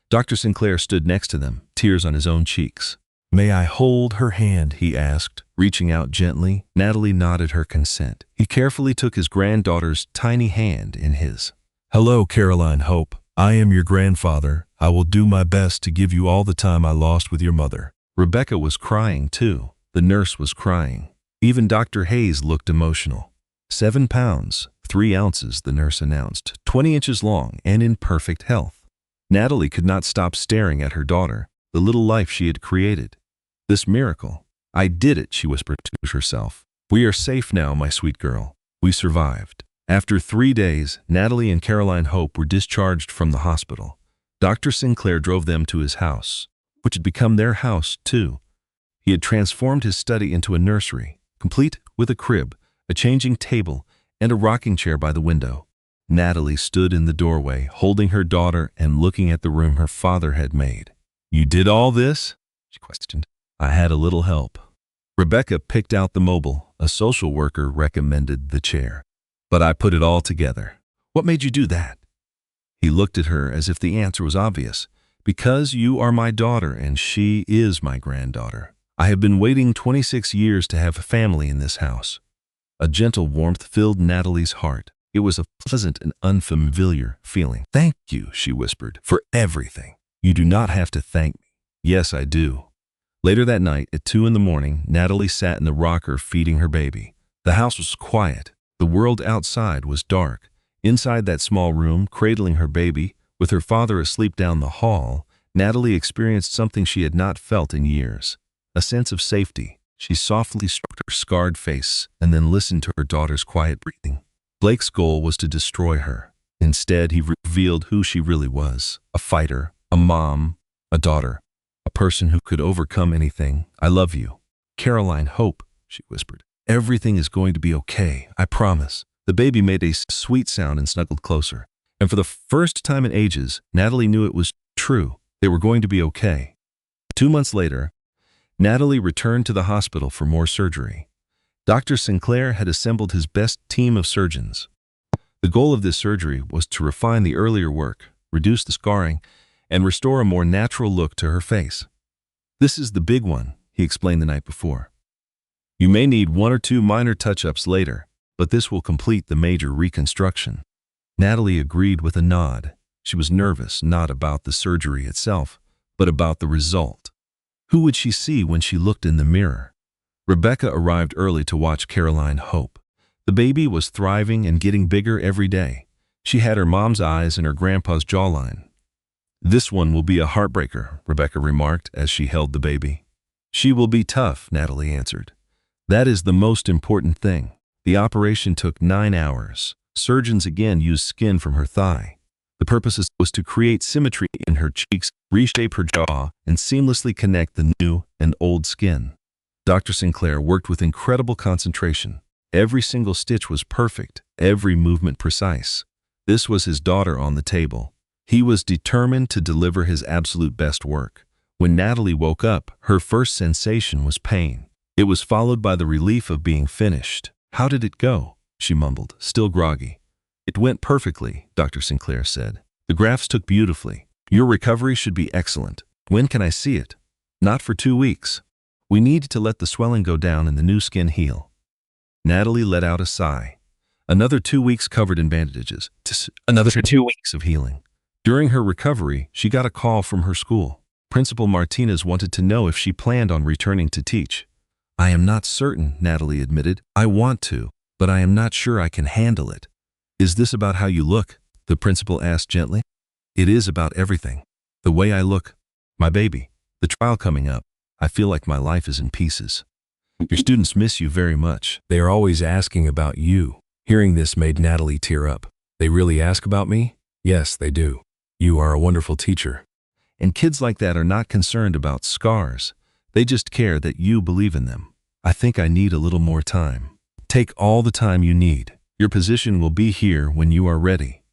Dr. Sinclair stood next to them, tears on his own cheeks. May I hold her hand, he asked, reaching out gently. Natalie nodded her consent. He carefully took his granddaughter's tiny hand in his. Hello, Caroline Hope. I am your grandfather. I will do my best to give you all the time I lost with your mother. Rebecca was crying too. The nurse was crying. Even Dr. Hayes looked emotional. 7 pounds, 3 ounces, the nurse announced, 20 inches long and in perfect health. Natalie could not stop staring at her daughter, the little life she had created. This miracle. I did it, she whispered to herself. We are safe now, my sweet girl. We survived. After 3 days, Natalie and Caroline Hope were discharged from the hospital. Dr. Sinclair drove them to his house, which had become their house, too. He had transformed his study into a nursery, complete with a crib, a changing table, and a rocking chair by the window. Natalie stood in the doorway, holding her daughter and looking at the room her father had made. You did all this? She questioned. I had a little help. Rebecca picked out the mobile. A social worker recommended the chair. But I put it all together. What made you do that? He looked at her as if the answer was obvious. Because you are my daughter and she is my granddaughter. I have been waiting 26 years to have a family in this house. A gentle warmth filled Natalie's heart. It was a pleasant and unfamiliar feeling. Thank you, she whispered, for everything. You do not have to thank me. Yes, I do. Later that night, at 2 in the morning, Natalie sat in the rocker feeding her baby. The house was quiet. The world outside was dark. Inside that small room, cradling her baby, with her father asleep down the hall, Natalie experienced something she had not felt in years. A sense of safety. She softly stroked her scarred face and then listened to her daughter's quiet breathing. Blake's goal was to destroy her. Instead, he revealed who she really was. A fighter, a mom, a daughter, a person who could overcome anything. I love you. Caroline Hope, she whispered. Everything is going to be okay, I promise. The baby made a sweet sound and snuggled closer. And for the first time in ages, Natalie knew it was true. They were going to be okay. 2 months later, Natalie returned to the hospital for more surgery. Dr. Sinclair had assembled his best team of surgeons. The goal of this surgery was to refine the earlier work, reduce the scarring, and restore a more natural look to her face. This is the big one, he explained the night before. You may need 1 or 2 minor touch-ups later, but this will complete the major reconstruction. Natalie agreed with a nod. She was nervous, not about the surgery itself, but about the result. Who would she see when she looked in the mirror? Rebecca arrived early to watch Caroline Hope. The baby was thriving and getting bigger every day. She had her mom's eyes and her grandpa's jawline. This one will be a heartbreaker, Rebecca remarked as she held the baby. She will be tough, Natalie answered. That is the most important thing. The operation took 9 hours. Surgeons again used skin from her thigh. The purpose was to create symmetry in her cheeks, reshape her jaw, and seamlessly connect the new and old skin. Dr. Sinclair worked with incredible concentration. Every single stitch was perfect, every movement precise. This was his daughter on the table. He was determined to deliver his absolute best work. When Natalie woke up, her first sensation was pain. It was followed by the relief of being finished. How did it go? She mumbled, still groggy. It went perfectly, Dr. Sinclair said. The grafts took beautifully. Your recovery should be excellent. When can I see it? Not for 2 weeks. We need to let the swelling go down and the new skin heal. Natalie let out a sigh. Another 2 weeks covered in bandages. Another 2 weeks of healing. During her recovery, she got a call from her school. Principal Martinez wanted to know if she planned on returning to teach. I am not certain, Natalie admitted. I want to, but I am not sure I can handle it. Is this about how you look? The principal asked gently. It is about everything. The way I look, my baby, the trial coming up. I feel like my life is in pieces. Your students miss you very much. They are always asking about you. Hearing this made Natalie tear up. They really ask about me? Yes, they do. You are a wonderful teacher. And kids like that are not concerned about scars. They just care that you believe in them. I think I need a little more time. Take all the time you need. Your position will be here when you are ready.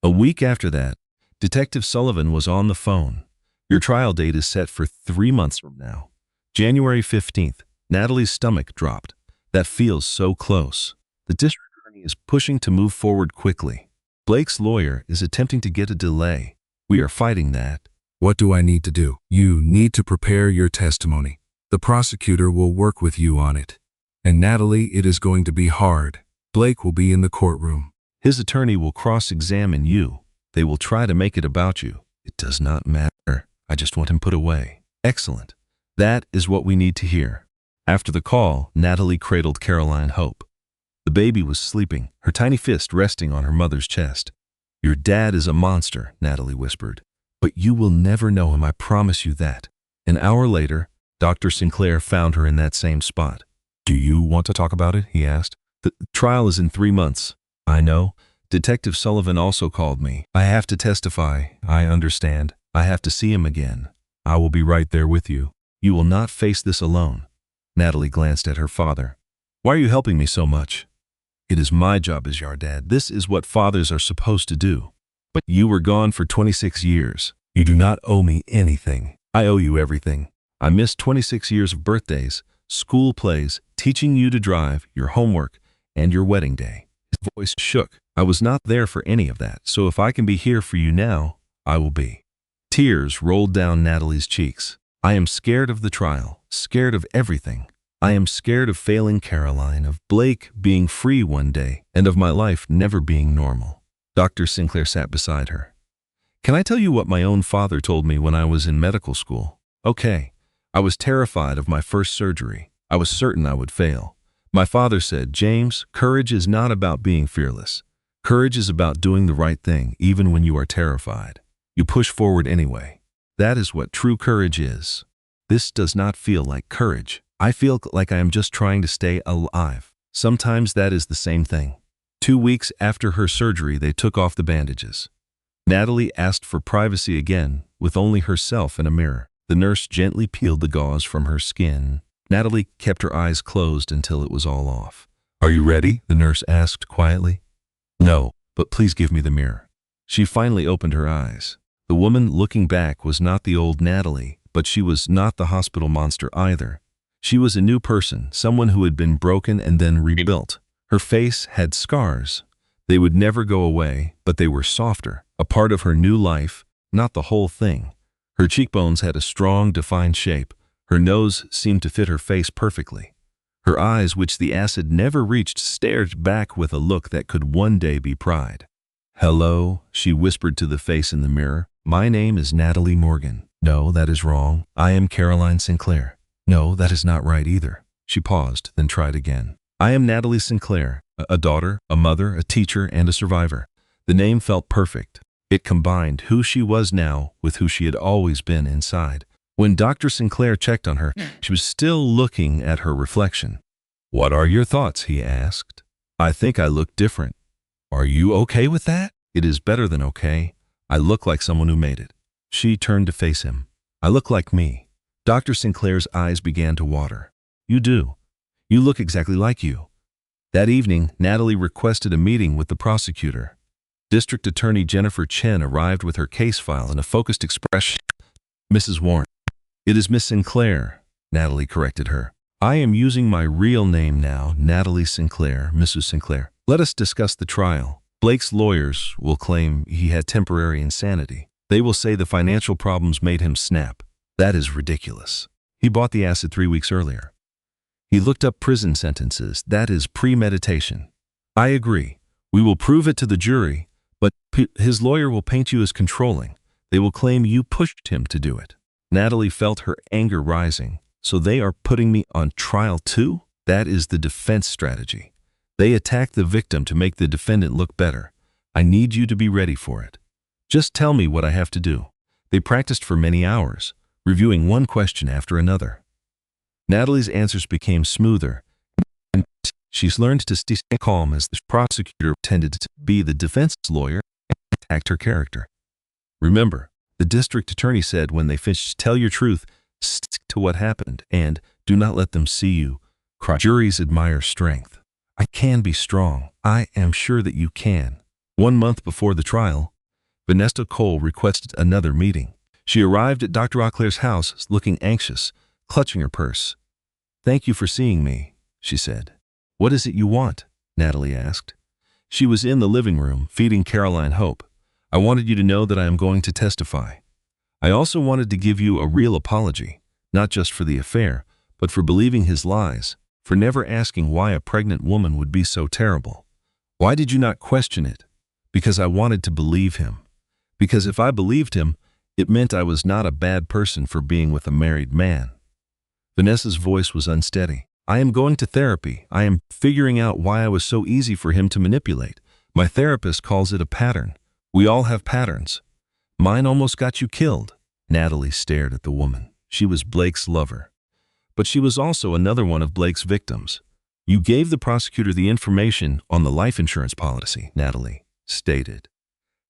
A week after that, Detective Sullivan was on the phone. Your trial date is set for 3 months from now. January 15th. Natalie's stomach dropped. That feels so close. The district attorney is pushing to move forward quickly. Blake's lawyer is attempting to get a delay. We are fighting that. What do I need to do? You need to prepare your testimony. The prosecutor will work with you on it. And Natalie, it is going to be hard. Blake will be in the courtroom. His attorney will cross-examine you. They will try to make it about you. It does not matter. I just want him put away. Excellent. That is what we need to hear. After the call, Natalie cradled Caroline Hope. The baby was sleeping, her tiny fist resting on her mother's chest. Your dad is a monster, Natalie whispered. But you will never know him, I promise you that. An hour later, Dr. Sinclair found her in that same spot. Do you want to talk about it? He asked. The trial is in 3 months. I know. Detective Sullivan also called me. I have to testify. I understand. I have to see him again. I will be right there with you. You will not face this alone. Natalie glanced at her father. Why are you helping me so much? It is my job as your dad. This is what fathers are supposed to do. But you were gone for 26 years. You do not owe me anything. I owe you everything. I missed 26 years of birthdays, school plays, teaching you to drive, your homework, and your wedding day. His voice shook. I was not there for any of that, so if I can be here for you now, I will be. Tears rolled down Natalie's cheeks. I am scared of the trial, scared of everything. I am scared of failing Caroline, of Blake being free one day, and of my life never being normal. Dr. Sinclair sat beside her. Can I tell you what my own father told me when I was in medical school? Okay. I was terrified of my first surgery. I was certain I would fail. My father said, James, courage is not about being fearless. Courage is about doing the right thing, even when you are terrified. You push forward anyway. That is what true courage is. This does not feel like courage. I feel like I am just trying to stay alive. Sometimes that is the same thing. 2 weeks after her surgery, they took off the bandages. Natalie asked for privacy again, with only herself in a mirror. The nurse gently peeled the gauze from her skin. Natalie kept her eyes closed until it was all off. "Are you ready?" the nurse asked quietly. "No, but please give me the mirror." She finally opened her eyes. The woman looking back was not the old Natalie, but she was not the hospital monster either. She was a new person, someone who had been broken and then rebuilt. Her face had scars. They would never go away, but they were softer, a part of her new life, not the whole thing. Her cheekbones had a strong, defined shape. Her nose seemed to fit her face perfectly. Her eyes, which the acid never reached, stared back with a look that could one day be pride. "Hello," she whispered to the face in the mirror. "My name is Natalie Morgan." "No, that is wrong. I am Caroline Sinclair." "No, that is not right either." She paused, then tried again. "I am Natalie Sinclair, a daughter, a mother, a teacher, and a survivor." The name felt perfect. It combined who she was now with who she had always been inside. When Dr. Sinclair checked on her, she was still looking at her reflection. "What are your thoughts?" he asked. "I think I look different." "Are you okay with that?" "It is better than okay. I look like someone who made it." She turned to face him. "I look like me." Dr. Sinclair's eyes began to water. "You do. You look exactly like you." That evening, Natalie requested a meeting with the prosecutor. District Attorney Jennifer Chen arrived with her case file and a focused expression. "Mrs. Warren." "It is Miss Sinclair," Natalie corrected her. "I am using my real name now, Natalie Sinclair, Mrs. Sinclair. Let us discuss the trial. Blake's lawyers will claim he had temporary insanity. They will say the financial problems made him snap. That is ridiculous. He bought the acid 3 weeks earlier. He looked up prison sentences. That is premeditation. I agree. We will prove it to the jury, but his lawyer will paint you as controlling. They will claim you pushed him to do it." Natalie felt her anger rising. "So they are putting me on trial too?" That is the defense strategy. They attack the victim to make the defendant look better. I need you to be ready for it. Just tell me what I have to do. They practiced for many hours, reviewing one question after another. Natalie's answers became smoother, and she learned to stay calm as the prosecutor pretended to be the defense lawyer and attacked her character. "Remember," the district attorney said when they finished, "tell your truth, stick to what happened, and do not let them see you cry." Juries admire strength. "I can be strong. I am sure that you can." 1 month before the trial, Vanessa Cole requested another meeting. She arrived at Dr. Auclair's house looking anxious, clutching her purse. "Thank you for seeing me," she said. "What is it you want?" Natalie asked. She was in the living room, feeding Caroline hope. "I wanted you to know that I am going to testify. I also wanted to give you a real apology, not just for the affair, but for believing his lies, for never asking why a pregnant woman would be so terrible. Why did you not question it? Because I wanted to believe him. Because if I believed him, it meant I was not a bad person for being with a married man." Vanessa's voice was unsteady. "I am going to therapy. I am figuring out why I was so easy for him to manipulate. My therapist calls it a pattern. We all have patterns. Mine almost got you killed." Natalie stared at the woman. She was Blake's lover. But she was also another one of Blake's victims. "You gave the prosecutor the information on the life insurance policy," Natalie stated.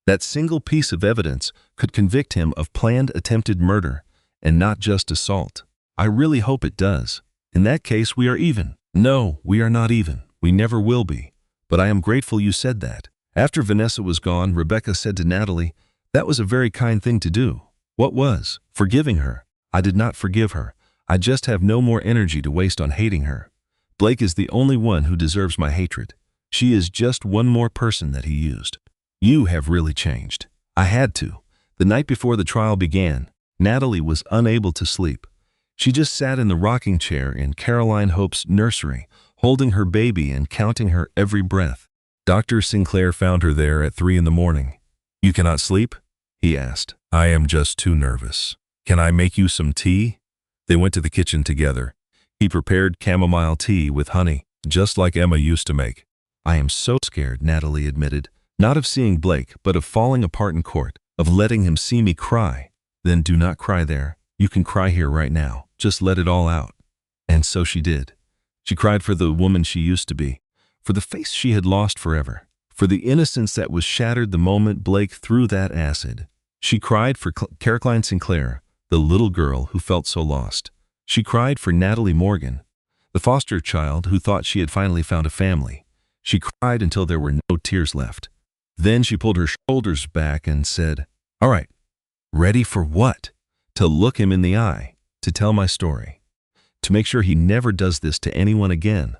"That single piece of evidence could convict him of planned attempted murder and not just assault. I really hope it does. In that case, we are even." "No, we are not even. We never will be. But I am grateful you said that." After Vanessa was gone, Rebecca said to Natalie, "That was a very kind thing to do." "What was?" "Forgiving her." "I did not forgive her. I just have no more energy to waste on hating her. Blake is the only one who deserves my hatred. She is just one more person that he used." "You have really changed." "I had to." The night before the trial began, Natalie was unable to sleep. She just sat in the rocking chair in Caroline Hope's nursery, holding her baby and counting her every breath. Dr. Sinclair found her there at 3 in the morning. "You cannot sleep?" he asked. "I am just too nervous. Can I make you some tea?" They went to the kitchen together. He prepared chamomile tea with honey, just like Emma used to make. "I am so scared," Natalie admitted. "Not of seeing Blake, but of falling apart in court, of letting him see me cry." "Then do not cry there. You can cry here right now. Just let it all out." And so she did. She cried for the woman she used to be, for the face she had lost forever, for the innocence that was shattered the moment Blake threw that acid. She cried for Caroline Sinclair, the little girl who felt so lost. She cried for Natalie Morgan, the foster child who thought she had finally found a family. She cried until there were no tears left. Then she pulled her shoulders back and said, "All right, ready for what? To look him in the eye, to tell my story, to make sure he never does this to anyone again."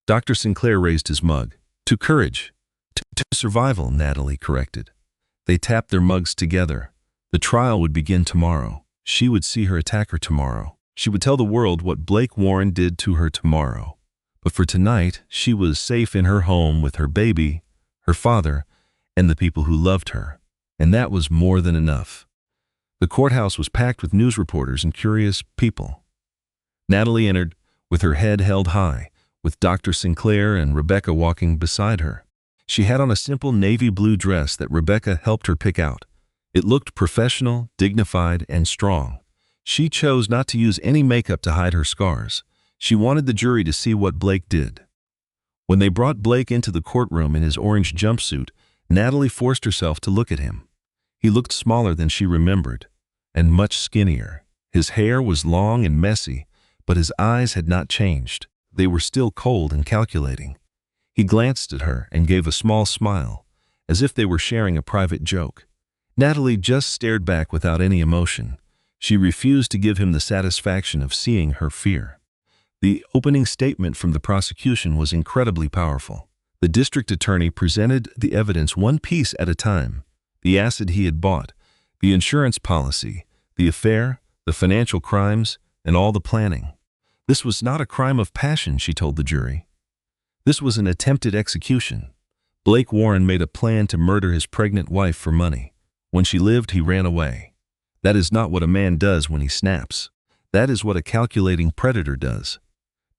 Dr. Sinclair raised his mug. "To courage, to survival," Natalie corrected. They tapped their mugs together. The trial would begin tomorrow. She would see her attacker tomorrow. She would tell the world what Blake Warren did to her tomorrow. But for tonight, she was safe in her home with her baby, her father, and the people who loved her. And that was more than enough. The courthouse was packed with news reporters and curious people. Natalie entered with her head held high, with Dr. Sinclair and Rebecca walking beside her. She had on a simple navy blue dress that Rebecca helped her pick out. It looked professional, dignified, and strong. She chose not to use any makeup to hide her scars. She wanted the jury to see what Blake did. When they brought Blake into the courtroom in his orange jumpsuit, Natalie forced herself to look at him. He looked smaller than she remembered, and much skinnier. His hair was long and messy, but his eyes had not changed. They were still cold and calculating. He glanced at her and gave a small smile, as if they were sharing a private joke. Natalie just stared back without any emotion. She refused to give him the satisfaction of seeing her fear. The opening statement from the prosecution was incredibly powerful. The district attorney presented the evidence one piece at a time: the acid he had bought, the insurance policy, the affair, the financial crimes, and all the planning. This was not a crime of passion, she told the jury. This was an attempted execution. Blake Warren made a plan to murder his pregnant wife for money. When she lived, he ran away. That is not what a man does when he snaps. That is what a calculating predator does.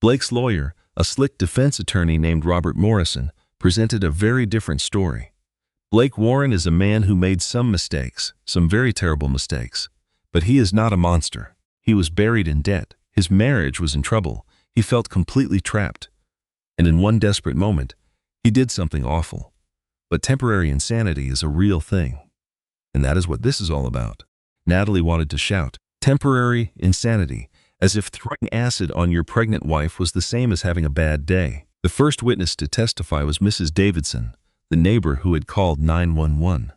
Blake's lawyer, a slick defense attorney named Robert Morrison, presented a very different story. Blake Warren is a man who made some mistakes, some very terrible mistakes. But he is not a monster. He was buried in debt. His marriage was in trouble. He felt completely trapped. And in one desperate moment, he did something awful. But temporary insanity is a real thing. And that is what this is all about. Natalie wanted to shout, "Temporary insanity," as if throwing acid on your pregnant wife was the same as having a bad day. The first witness to testify was Mrs. Davidson, the neighbor who had called 911.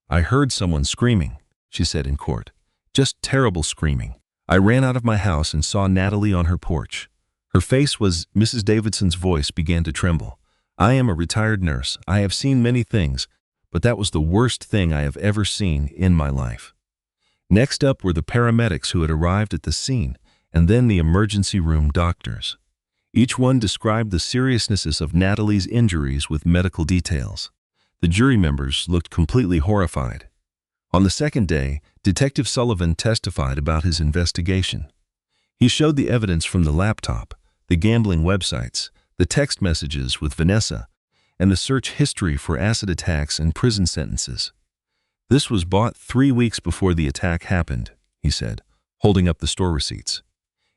"I heard someone screaming," she said in court. "Just terrible screaming. I ran out of my house and saw Natalie on her porch." Her face was, Mrs. Davidson's voice began to tremble. "I am a retired nurse. I have seen many things, but that was the worst thing I have ever seen in my life." Next up were the paramedics who had arrived at the scene, and then the emergency room doctors. Each one described the seriousness of Natalie's injuries with medical details. The jury members looked completely horrified. On the second day, Detective Sullivan testified about his investigation. He showed the evidence from the laptop, the gambling websites, the text messages with Vanessa, and the search history for acid attacks and prison sentences. "This was bought 3 weeks before the attack happened," he said, holding up the store receipts.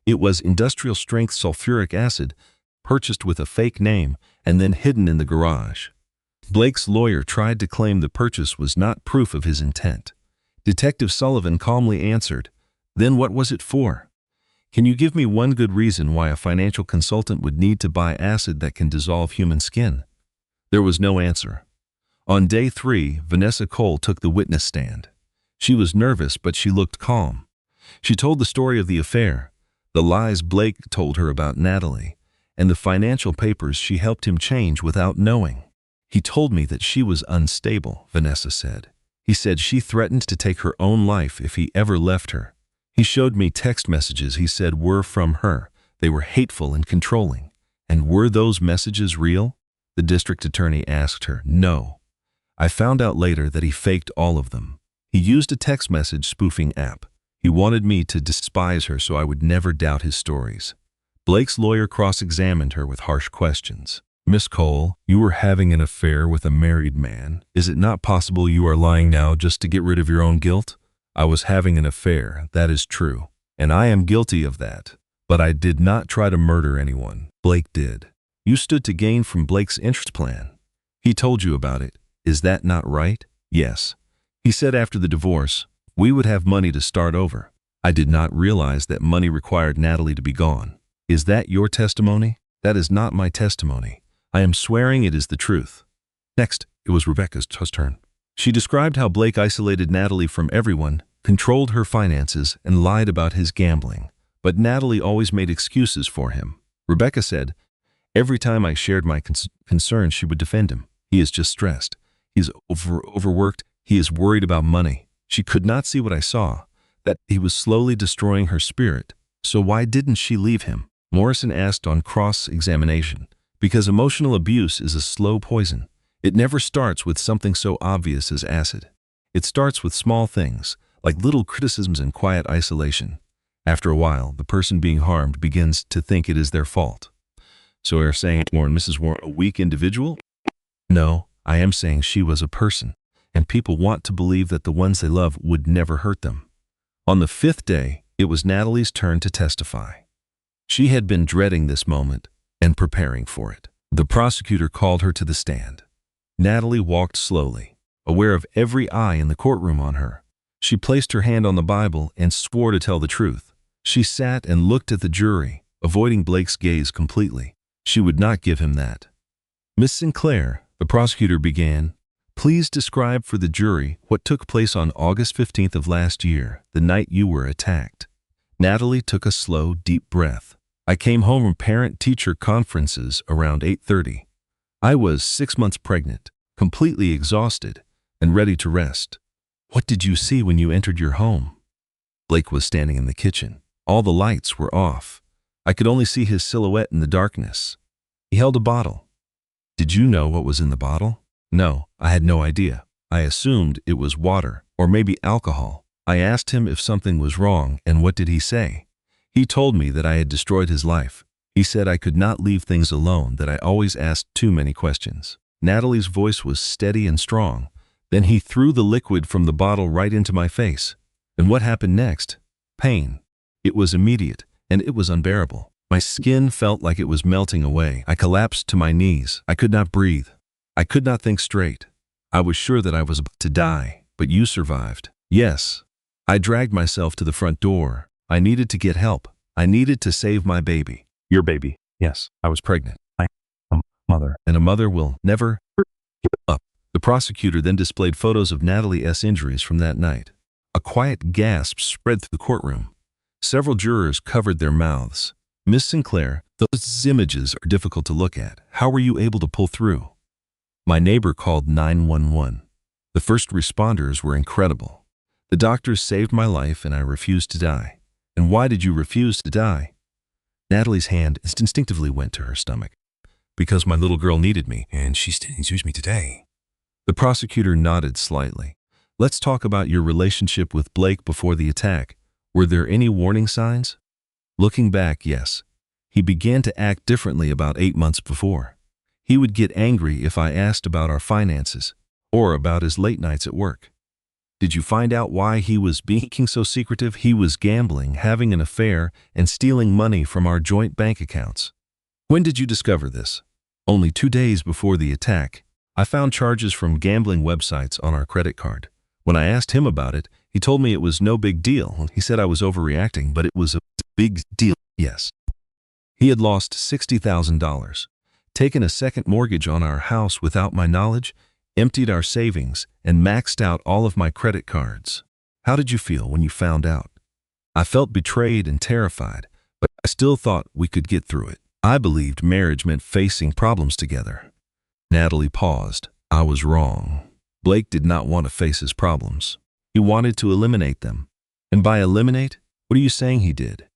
"It was industrial-strength sulfuric acid, purchased with a fake name and then hidden in the garage." Blake's lawyer tried to claim the purchase was not proof of his intent. Detective Sullivan calmly answered, "Then what was it for? Can you give me one good reason why a financial consultant would need to buy acid that can dissolve human skin?" There was no answer. On day 3, Vanessa Cole took the witness stand. She was nervous, but she looked calm. She told the story of the affair, the lies Blake told her about Natalie, and the financial papers she helped him change without knowing. "He told me that she was unstable," Vanessa said. "He said she threatened to take her own life if he ever left her. He showed me text messages he said were from her. They were hateful and controlling. And were those messages real?" The district attorney asked her. "No. I found out later that he faked all of them. He used a text message spoofing app. He wanted me to despise her so I would never doubt his stories." Blake's lawyer cross-examined her with harsh questions. "Miss Cole, you were having an affair with a married man. Is it not possible you are lying now just to get rid of your own guilt?" "I was having an affair, that is true, and I am guilty of that. But I did not try to murder anyone. Blake did. You stood to gain from Blake's interest plan. He told you about it. Is that not right? Yes. He said after the divorce, we would have money to start over. I did not realize that money required Natalie to be gone. Is that your testimony? That is not my testimony. I am swearing it is the truth. Next, it was Rebecca's turn. She described how Blake isolated Natalie from everyone, controlled her finances, and lied about his gambling. But Natalie always made excuses for him. Rebecca said, every time I shared my concerns, she would defend him. He is just stressed. He's overworked. He is worried about money. She could not see what I saw, that he was slowly destroying her spirit. So why didn't she leave him? Morrison asked on cross-examination. Because emotional abuse is a slow poison. It never starts with something so obvious as acid. It starts with small things, like little criticisms and quiet isolation. After a while, the person being harmed begins to think it is their fault. So are saying Warren, Mrs. Warren, a weak individual? No, I am saying she was a person, and people want to believe that the ones they love would never hurt them. On the 5th day, it was Natalie's turn to testify. She had been dreading this moment and preparing for it. The prosecutor called her to the stand. Natalie walked slowly, aware of every eye in the courtroom on her. She placed her hand on the Bible and swore to tell the truth. She sat and looked at the jury, avoiding Blake's gaze completely. She would not give him that. Miss Sinclair, the prosecutor began, please describe for the jury what took place on August 15th of last year, the night you were attacked. Natalie took a slow, deep breath. I came home from parent-teacher conferences around 8:30. I was 6 months pregnant, completely exhausted, and ready to rest. What did you see when you entered your home? Blake was standing in the kitchen. All the lights were off. I could only see his silhouette in the darkness. He held a bottle. Did you know what was in the bottle? No, I had no idea. I assumed it was water, or maybe alcohol. I asked him if something was wrong, and what did he say? He told me that I had destroyed his life. He said I could not leave things alone, that I always asked too many questions. Natalie's voice was steady and strong. Then he threw the liquid from the bottle right into my face. And what happened next? Pain. It was immediate, and it was unbearable. My skin felt like it was melting away. I collapsed to my knees. I could not breathe. I could not think straight. I was sure that I was about to die, but you survived. Yes. I dragged myself to the front door. I needed to get help. I needed to save my baby. Your baby. Yes, I was pregnant. I am a mother. And a mother will never give up. The prosecutor then displayed photos of Natalie's injuries from that night. A quiet gasp spread through the courtroom. Several jurors covered their mouths. Miss Sinclair, those images are difficult to look at. How were you able to pull through? My neighbor called 911. The first responders were incredible. The doctors saved my life and I refused to die. And why did you refuse to die? Natalie's hand instinctively went to her stomach. Because my little girl needed me, and she still needs me today. The prosecutor nodded slightly. Let's talk about your relationship with Blake before the attack. Were there any warning signs? Looking back, yes. He began to act differently about 8 months before. He would get angry if I asked about our finances, or about his late nights at work. Did you find out why he was being so secretive? He was gambling, having an affair, and stealing money from our joint bank accounts. When did you discover this? Only 2 days before the attack. I found charges from gambling websites on our credit card. When I asked him about it, he told me it was no big deal. He said I was overreacting, but it was a big deal. Yes. He had lost $60,000, taken a second mortgage on our house without my knowledge, emptied our savings, and maxed out all of my credit cards. How did you feel when you found out? I felt betrayed and terrified, but I still thought we could get through it. I believed marriage meant facing problems together. Natalie paused. I was wrong. Blake did not want to face his problems. He wanted to eliminate them. And by eliminate, what are you saying he did?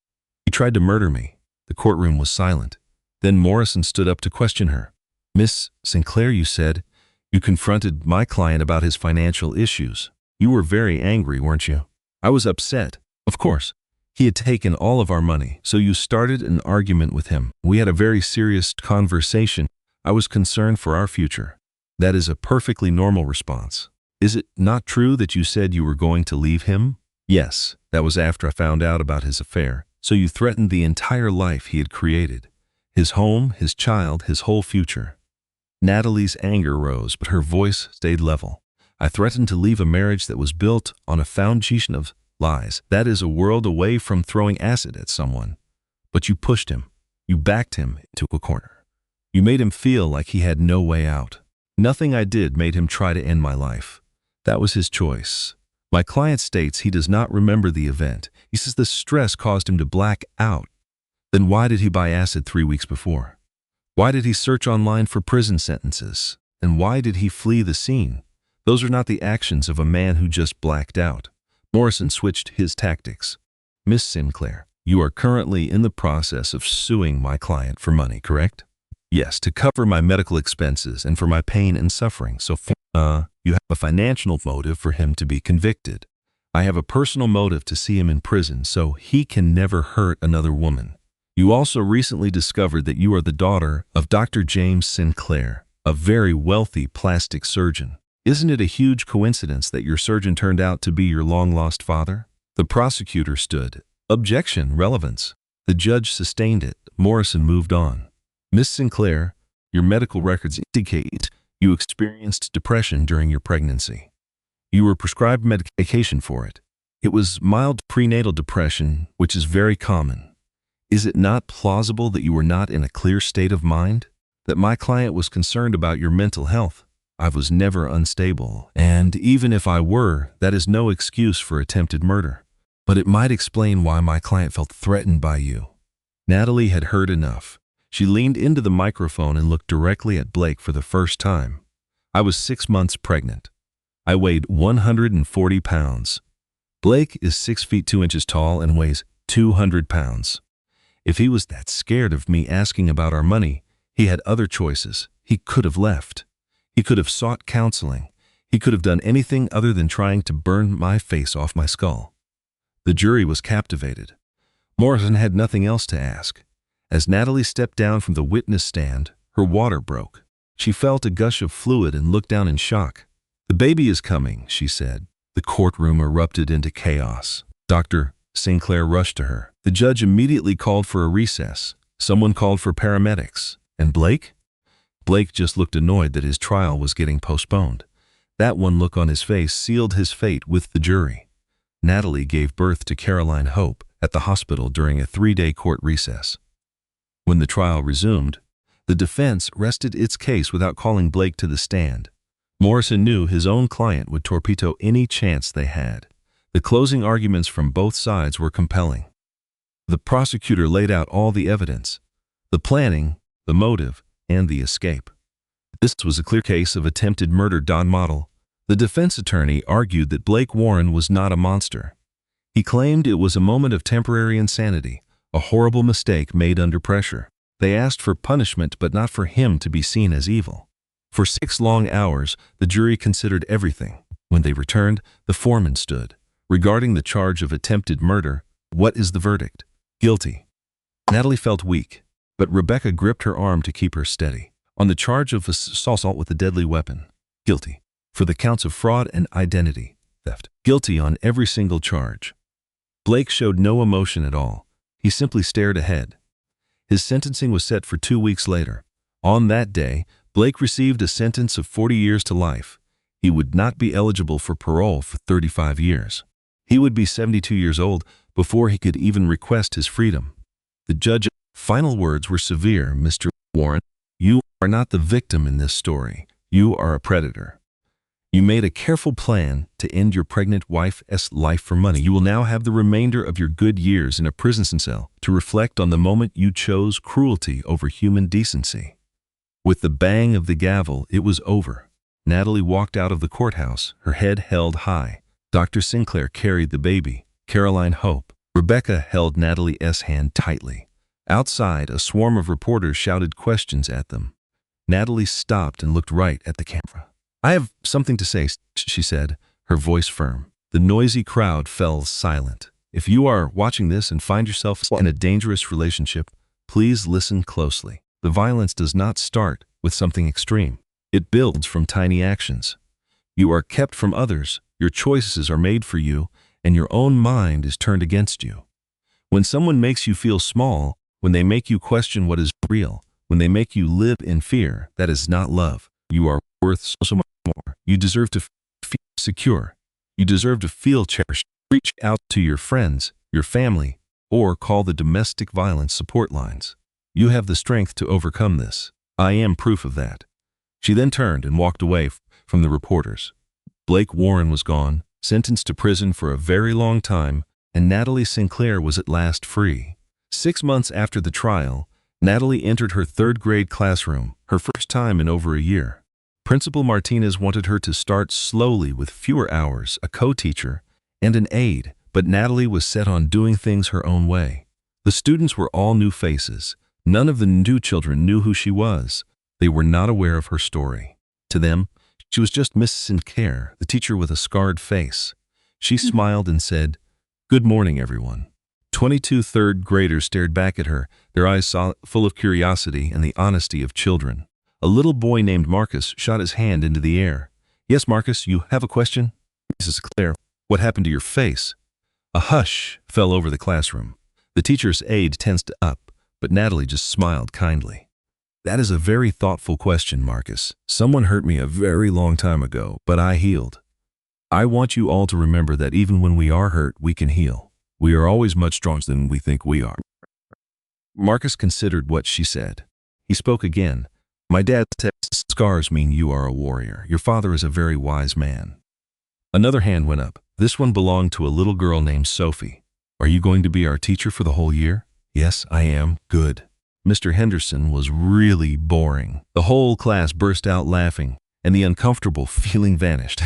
He tried to murder me. The courtroom was silent. Then Morrison stood up to question her. Miss Sinclair, you said, you confronted my client about his financial issues. You were very angry, weren't you? I was upset. Of course. He had taken all of our money, so you started an argument with him. We had a very serious conversation. I was concerned for our future. That is a perfectly normal response. Is it not true that you said you were going to leave him? Yes, that was after I found out about his affair. So you threatened the entire life he had created. His home, his child, his whole future. Natalie's anger rose, but her voice stayed level. I threatened to leave a marriage that was built on a foundation of lies. That is a world away from throwing acid at someone. But you pushed him. You backed him into a corner. You made him feel like he had no way out. Nothing I did made him try to end my life. That was his choice. My client states he does not remember the event. He says the stress caused him to black out. Then why did he buy acid 3 weeks before? Why did he search online for prison sentences? And why did he flee the scene? Those are not the actions of a man who just blacked out. Morrison switched his tactics. Miss Sinclair, you are currently in the process of suing my client for money, correct? Yes, to cover my medical expenses and for my pain and suffering. So, you have a financial motive for him to be convicted. I have a personal motive to see him in prison so he can never hurt another woman. You also recently discovered that you are the daughter of Dr. James Sinclair, a very wealthy plastic surgeon. Isn't it a huge coincidence that your surgeon turned out to be your long-lost father? The prosecutor stood. Objection, relevance. The judge sustained it. Morrison moved on. Miss Sinclair, your medical records indicate you experienced depression during your pregnancy. You were prescribed medication for it. It was mild prenatal depression, which is very common. Is it not plausible that you were not in a clear state of mind? That my client was concerned about your mental health? I was never unstable, and even if I were, that is no excuse for attempted murder. But it might explain why my client felt threatened by you. Natalie had heard enough. She leaned into the microphone and looked directly at Blake for the first time. I was 6 months pregnant. I weighed 140 pounds. Blake is 6 feet 2 inches tall and weighs 200 pounds. If he was that scared of me asking about our money, he had other choices. He could have left. He could have sought counseling. He could have done anything other than trying to burn my face off my skull. The jury was captivated. Morrison had nothing else to ask. As Natalie stepped down from the witness stand, her water broke. She felt a gush of fluid and looked down in shock. The baby is coming, she said. The courtroom erupted into chaos. Dr. Sinclair rushed to her. The judge immediately called for a recess. Someone called for paramedics. And Blake? Blake just looked annoyed that his trial was getting postponed. That one look on his face sealed his fate with the jury. Natalie gave birth to Caroline Hope at the hospital during a 3-day court recess. When the trial resumed, the defense rested its case without calling Blake to the stand. Morrison knew his own client would torpedo any chance they had. The closing arguments from both sides were compelling. The prosecutor laid out all the evidence, the planning, the motive, and the escape. This was a clear case of attempted murder Don model. The defense attorney argued that Blake Warren was not a monster. He claimed it was a moment of temporary insanity, a horrible mistake made under pressure. They asked for punishment but not for him to be seen as evil. For 6 long hours, the jury considered everything. When they returned, the foreman stood. Regarding the charge of attempted murder, what is the verdict? Guilty. Natalie felt weak, but Rebecca gripped her arm to keep her steady. On the charge of assault with a deadly weapon, guilty. For the counts of fraud and identity theft, guilty on every single charge. Blake showed no emotion at all. He simply stared ahead. His sentencing was set for 2 weeks later. On that day, Blake received a sentence of 40 years to life. He would not be eligible for parole for 35 years. He would be 72 years old before he could even request his freedom. The judge's final words were severe. Mr. Warren, you are not the victim in this story. You are a predator. You made a careful plan to end your pregnant wife's life for money. You will now have the remainder of your good years in a prison cell to reflect on the moment you chose cruelty over human decency. With the bang of the gavel, it was over. Natalie walked out of the courthouse, her head held high. Dr. Sinclair carried the baby, Caroline Hope. Rebecca held Natalie's hand tightly. Outside, a swarm of reporters shouted questions at them. Natalie stopped and looked right at the camera. I have something to say, she said, her voice firm. The noisy crowd fell silent. If you are watching this and find yourself in a dangerous relationship, please listen closely. The violence does not start with something extreme. It builds from tiny actions. You are kept from others, your choices are made for you, and your own mind is turned against you. When someone makes you feel small, when they make you question what is real, When they make you live in fear, that is not love. You are worth so much more. You deserve to feel secure. You deserve to feel cherished. Reach out to your friends, your family, or call the domestic violence support lines. You have the strength to overcome this. I am proof of that. She then turned and walked away from the reporters. Blake Warren was gone, sentenced to prison for a very long time, and Natalie Sinclair was at last free. 6 months after the trial, Natalie entered her third-grade classroom, her first time in over a year. Principal Martinez wanted her to start slowly with fewer hours, a co-teacher, and an aide, but Natalie was set on doing things her own way. The students were all new faces. None of the new children knew who she was. They were not aware of her story. To them, she was just Miss Sinclair, the teacher with a scarred face. She smiled and said, "Good morning, everyone." 22 third graders stared back at her, their eyes full of curiosity and the honesty of children. A little boy named Marcus shot his hand into the air. "Yes, Marcus, you have a question?" "Mrs. Claire, what happened to your face?" A hush fell over the classroom. The teacher's aide tensed up, but Natalie just smiled kindly. "That is a very thoughtful question, Marcus. Someone hurt me a very long time ago, but I healed. I want you all to remember that even when we are hurt, we can heal. We are always much stronger than we think we are." Marcus considered what she said. He spoke again. "My dad said scars mean you are a warrior. Your father is a very wise man." Another hand went up. This one belonged to a little girl named Sophie. "Are you going to be our teacher for the whole year?" "Yes, I am." "Good." Mr. Henderson was really boring. The whole class burst out laughing, and the uncomfortable feeling vanished.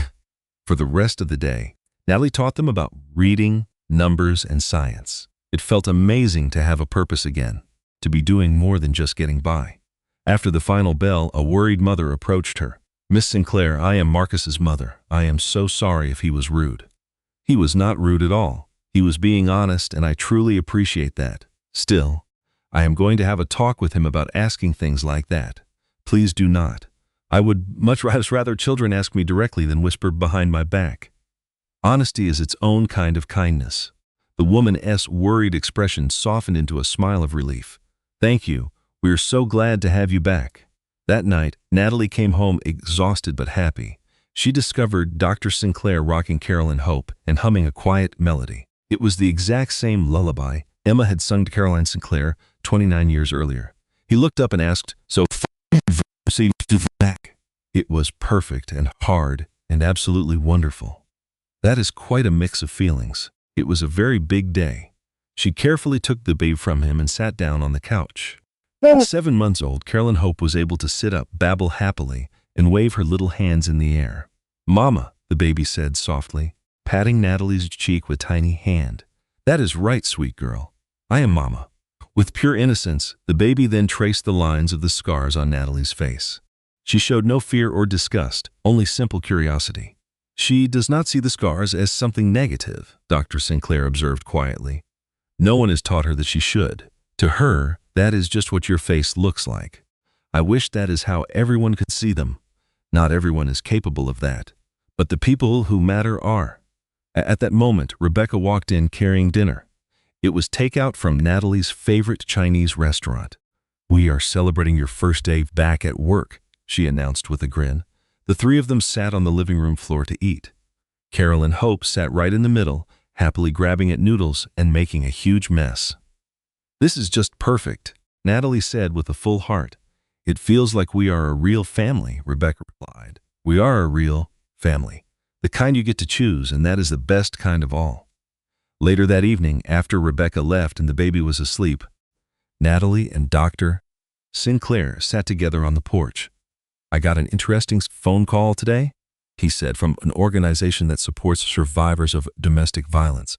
For the rest of the day, Natalie taught them about reading, numbers, and science. It felt amazing to have a purpose again, to be doing more than just getting by. After the final bell, a worried mother approached her. "Miss Sinclair, I am Marcus's mother. I am so sorry if he was rude." "He was not rude at all. He was being honest, and I truly appreciate that. Still, I am going to have a talk with him about asking things like that. Please do not. I would much rather children ask me directly than whisper behind my back." Honesty is its own kind of kindness. The woman's worried expression softened into a smile of relief. "Thank you. We are so glad to have you back." That night, Natalie came home exhausted but happy. She discovered Dr. Sinclair rocking Carolyn Hope and humming a quiet melody. It was the exact same lullaby Emma had sung to Caroline Sinclair 29 years earlier. He looked up and asked, "So back?" It was perfect and hard and absolutely wonderful. That is quite a mix of feelings. It was a very big day. She carefully took the babe from him and sat down on the couch. 7 months old, Carolyn Hope was able to sit up, babble happily, and wave her little hands in the air. "Mama," the baby said softly, patting Natalie's cheek with a tiny hand. "That is right, sweet girl. I am Mama." With pure innocence, the baby then traced the lines of the scars on Natalie's face. She showed no fear or disgust, only simple curiosity. "She does not see the scars as something negative," Dr. Sinclair observed quietly. "No one has taught her that she should. To her, that is just what your face looks like. I wish that is how everyone could see them. Not everyone is capable of that, but the people who matter are." At that moment, Rebecca walked in carrying dinner. It was takeout from Natalie's favorite Chinese restaurant. "We are celebrating your first day back at work," she announced with a grin. The three of them sat on the living room floor to eat. Carolyn Hope sat right in the middle, happily grabbing at noodles and making a huge mess. "This is just perfect," Natalie said with a full heart. "It feels like we are a real family," Rebecca replied. "We are a real family. The kind you get to choose, and that is the best kind of all." Later that evening, after Rebecca left and the baby was asleep, Natalie and Dr. Sinclair sat together on the porch. "I got an interesting phone call today," he said, "from an organization that supports survivors of domestic violence.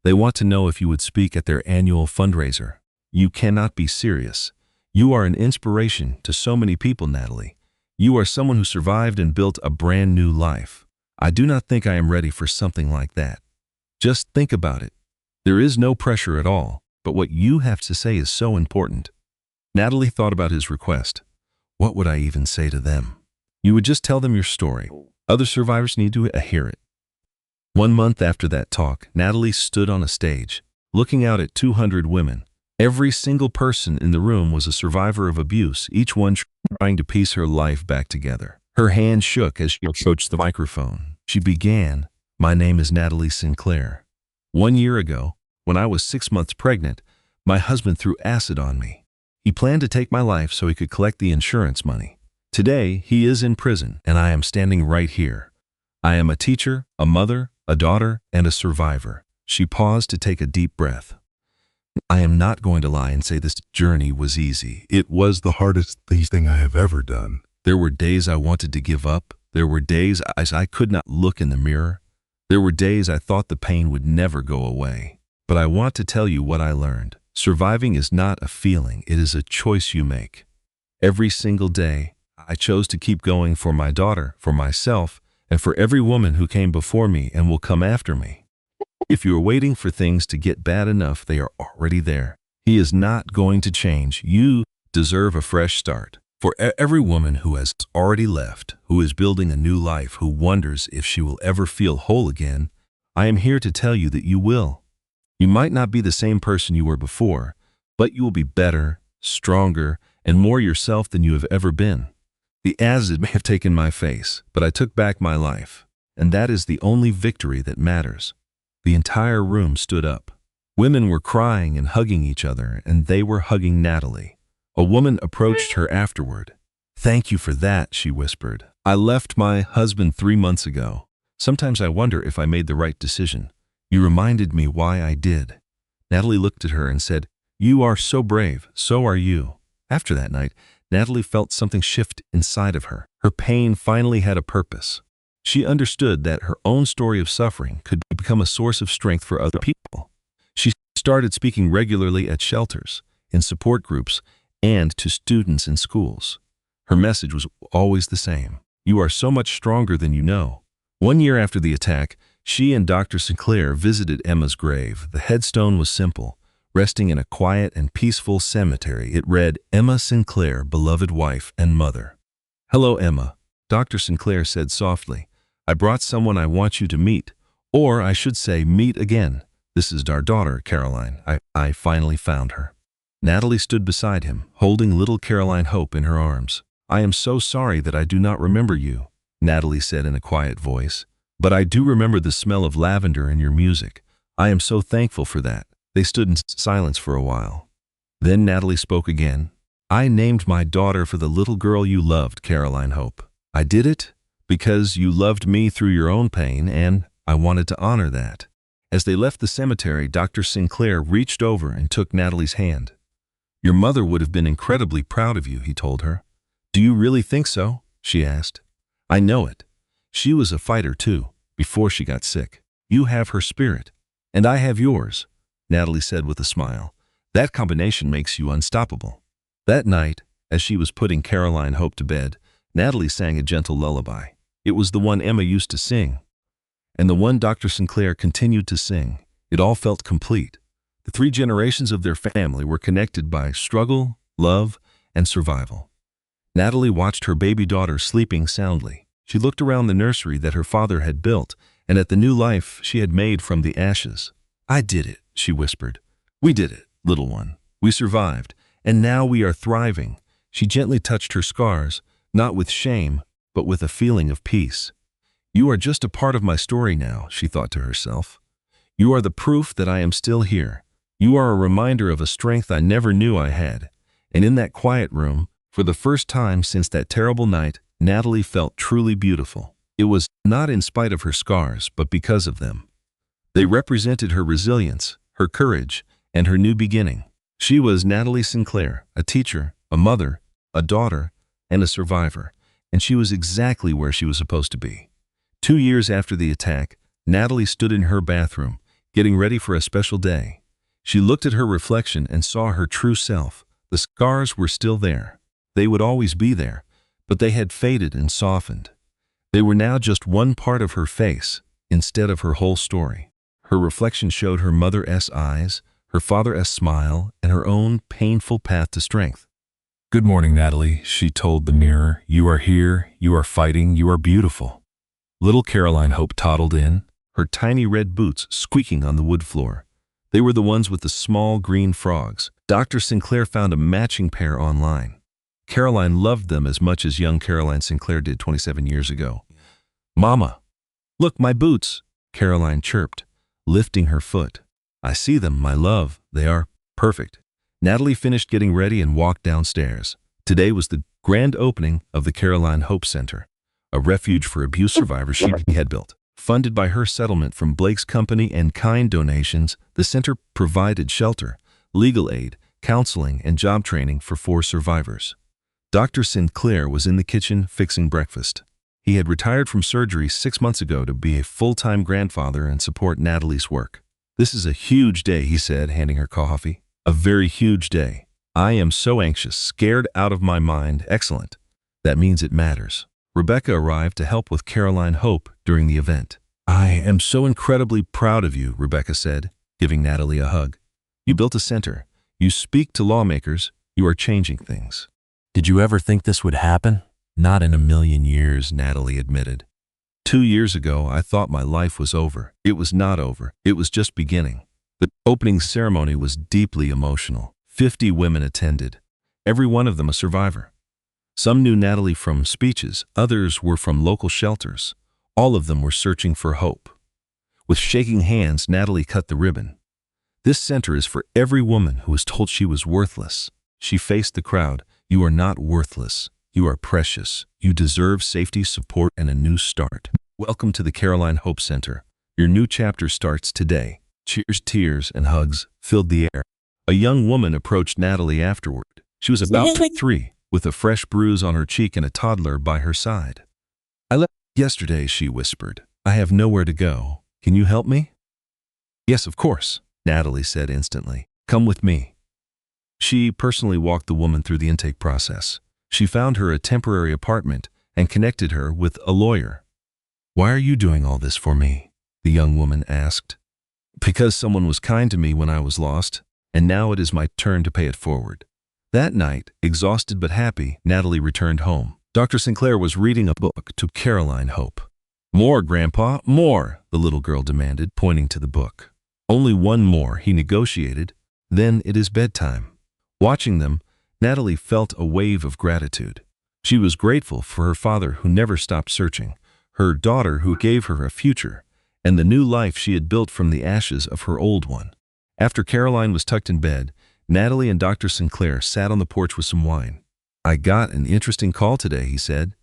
They want to know if you would speak at their annual fundraiser. You cannot be serious. You are an inspiration to so many people, Natalie. You are someone who survived and built a brand new life. I do not think I am ready for something like that. Just think about it. There is no pressure at all, but what you have to say is so important." Natalie thought about his request. What would I even say to them? You would just tell them your story. Other survivors need to hear it. 1 month after that talk, Natalie stood on a stage, looking out at 200 women, Every single person in the room was a survivor of abuse, each one trying to piece her life back together. Her hand shook as she approached the microphone. She began, "My name is Natalie Sinclair. 1 year ago, when I was 6 months pregnant, my husband threw acid on me. He planned to take my life so he could collect the insurance money. Today, he is in prison, and I am standing right here. I am a teacher, a mother, a daughter, and a survivor." She paused to take a deep breath. "I am not going to lie and say this journey was easy. It was the hardest thing I have ever done. There were days I wanted to give up. There were days I could not look in the mirror. There were days I thought the pain would never go away. But I want to tell you what I learned. Surviving is not a feeling, it is a choice you make. Every single day, I chose to keep going for my daughter, for myself, and for every woman who came before me and will come after me. If you are waiting for things to get bad enough, they are already there. He is not going to change. You deserve a fresh start. For every woman who has already left, who is building a new life, who wonders if she will ever feel whole again, I am here to tell you that you will. You might not be the same person you were before, but you will be better, stronger, and more yourself than you have ever been. The acid may have taken my face, but I took back my life, and that is the only victory that matters." The entire room stood up. Women were crying and hugging each other, and they were hugging Natalie. A woman approached her afterward. "Thank you for that," she whispered. "I left my husband 3 months ago. Sometimes I wonder if I made the right decision. You reminded me why I did." Natalie looked at her and said, "You are so brave, so are you." After that night, Natalie felt something shift inside of her. Her pain finally had a purpose. She understood that her own story of suffering could become a source of strength for other people. She started speaking regularly at shelters, in support groups, and to students in schools. Her message was always the same. You are so much stronger than you know. 1 year after the attack, she and Dr. Sinclair visited Emma's grave. The headstone was simple, resting in a quiet and peaceful cemetery. It read, "Emma Sinclair, beloved wife and mother." "Hello, Emma," Dr. Sinclair said softly. "I brought someone I want you to meet, or I should say meet again. This is our daughter, Caroline. I finally found her." Natalie stood beside him, holding little Caroline Hope in her arms. "I am so sorry that I do not remember you," Natalie said in a quiet voice. "But I do remember the smell of lavender in your music. I am so thankful for that." They stood in silence for a while. Then Natalie spoke again. "I named my daughter for the little girl you loved, Caroline Hope. I did it because you loved me through your own pain, and I wanted to honor that." As they left the cemetery, Dr. Sinclair reached over and took Natalie's hand. "Your mother would have been incredibly proud of you," he told her. "Do you really think so?" she asked. "I know it. She was a fighter too, before she got sick. You have her spirit, and I have yours," Natalie said with a smile. "That combination makes you unstoppable." That night, as she was putting Caroline Hope to bed, Natalie sang a gentle lullaby. It was the one Emma used to sing, and the one Dr. Sinclair continued to sing. It all felt complete. The 3 generations of their family were connected by struggle, love, and survival. Natalie watched her baby daughter sleeping soundly. She looked around the nursery that her father had built and at the new life she had made from the ashes. "I did it," she whispered. "We did it, little one. We survived, and now we are thriving." She gently touched her scars, not with shame, but with a feeling of peace. "You are just a part of my story now," she thought to herself. "You are the proof that I am still here. You are a reminder of a strength I never knew I had." And in that quiet room, for the first time since that terrible night, Natalie felt truly beautiful. It was not in spite of her scars, but because of them. They represented her resilience, her courage, and her new beginning. She was Natalie Sinclair, a teacher, a mother, a daughter, and a survivor, and she was exactly where she was supposed to be. 2 years after the attack, Natalie stood in her bathroom, getting ready for a special day. She looked at her reflection and saw her true self. The scars were still there. They would always be there, but they had faded and softened. They were now just one part of her face, instead of her whole story. Her reflection showed her mother's eyes, her father's smile, and her own painful path to strength. "Good morning, Natalie," she told the mirror. "You are here, you are fighting, you are beautiful." Little Caroline Hope toddled in, her tiny red boots squeaking on the wood floor. They were the ones with the small green frogs. Dr. Sinclair found a matching pair online. Caroline loved them as much as young Caroline Sinclair did 27 years ago. "Mama, look, my boots," Caroline chirped, lifting her foot. "I see them, my love. They are perfect." Natalie finished getting ready and walked downstairs. Today was the grand opening of the Caroline Hope Center, a refuge for abuse survivors she had built. Funded by her settlement from Blake's company and kind donations, the center provided shelter, legal aid, counseling, and job training for 4 survivors. Dr. Sinclair was in the kitchen fixing breakfast. He had retired from surgery 6 months ago to be a full-time grandfather and support Natalie's work. "This is a huge day," he said, handing her coffee. "A very huge day. I am so anxious, scared out of my mind." "Excellent. That means it matters." Rebecca arrived to help with Caroline Hope during the event. "I am so incredibly proud of you," Rebecca said, giving Natalie a hug. "You built a center. You speak to lawmakers. You are changing things." Did you ever think this would happen? "Not in a million years," Natalie admitted. 2 years ago, I thought my life was over. It was not over. It was just beginning. The opening ceremony was deeply emotional. 50 women attended, every one of them a survivor. Some knew Natalie from speeches, others were from local shelters. All of them were searching for hope. With shaking hands, Natalie cut the ribbon. "This center is for every woman who was told she was worthless." She faced the crowd. "You are not worthless. You are precious. You deserve safety, support, and a new start. Welcome to the Caroline Hope Center. Your new chapter starts today." Cheers, tears, and hugs filled the air. A young woman approached Natalie afterward. She was about 3, with a fresh bruise on her cheek and a toddler by her side. "I left yesterday," she whispered. "I have nowhere to go. Can you help me?" "Yes, of course," Natalie said instantly. "Come with me." She personally walked the woman through the intake process. She found her a temporary apartment and connected her with a lawyer. "Why are you doing all this for me?" the young woman asked. "Because someone was kind to me when I was lost, and now it is my turn to pay it forward." That night, exhausted but happy, Natalie returned home. Dr. Sinclair was reading a book to Caroline Hope. "More, Grandpa, more," the little girl demanded, pointing to the book. "Only one more," he negotiated. "Then it is bedtime." Watching them, Natalie felt a wave of gratitude. She was grateful for her father who never stopped searching, her daughter who gave her a future, and the new life she had built from the ashes of her old one. After Caroline was tucked in bed, Natalie and Dr. Sinclair sat on the porch with some wine. "I got an interesting call today," he said.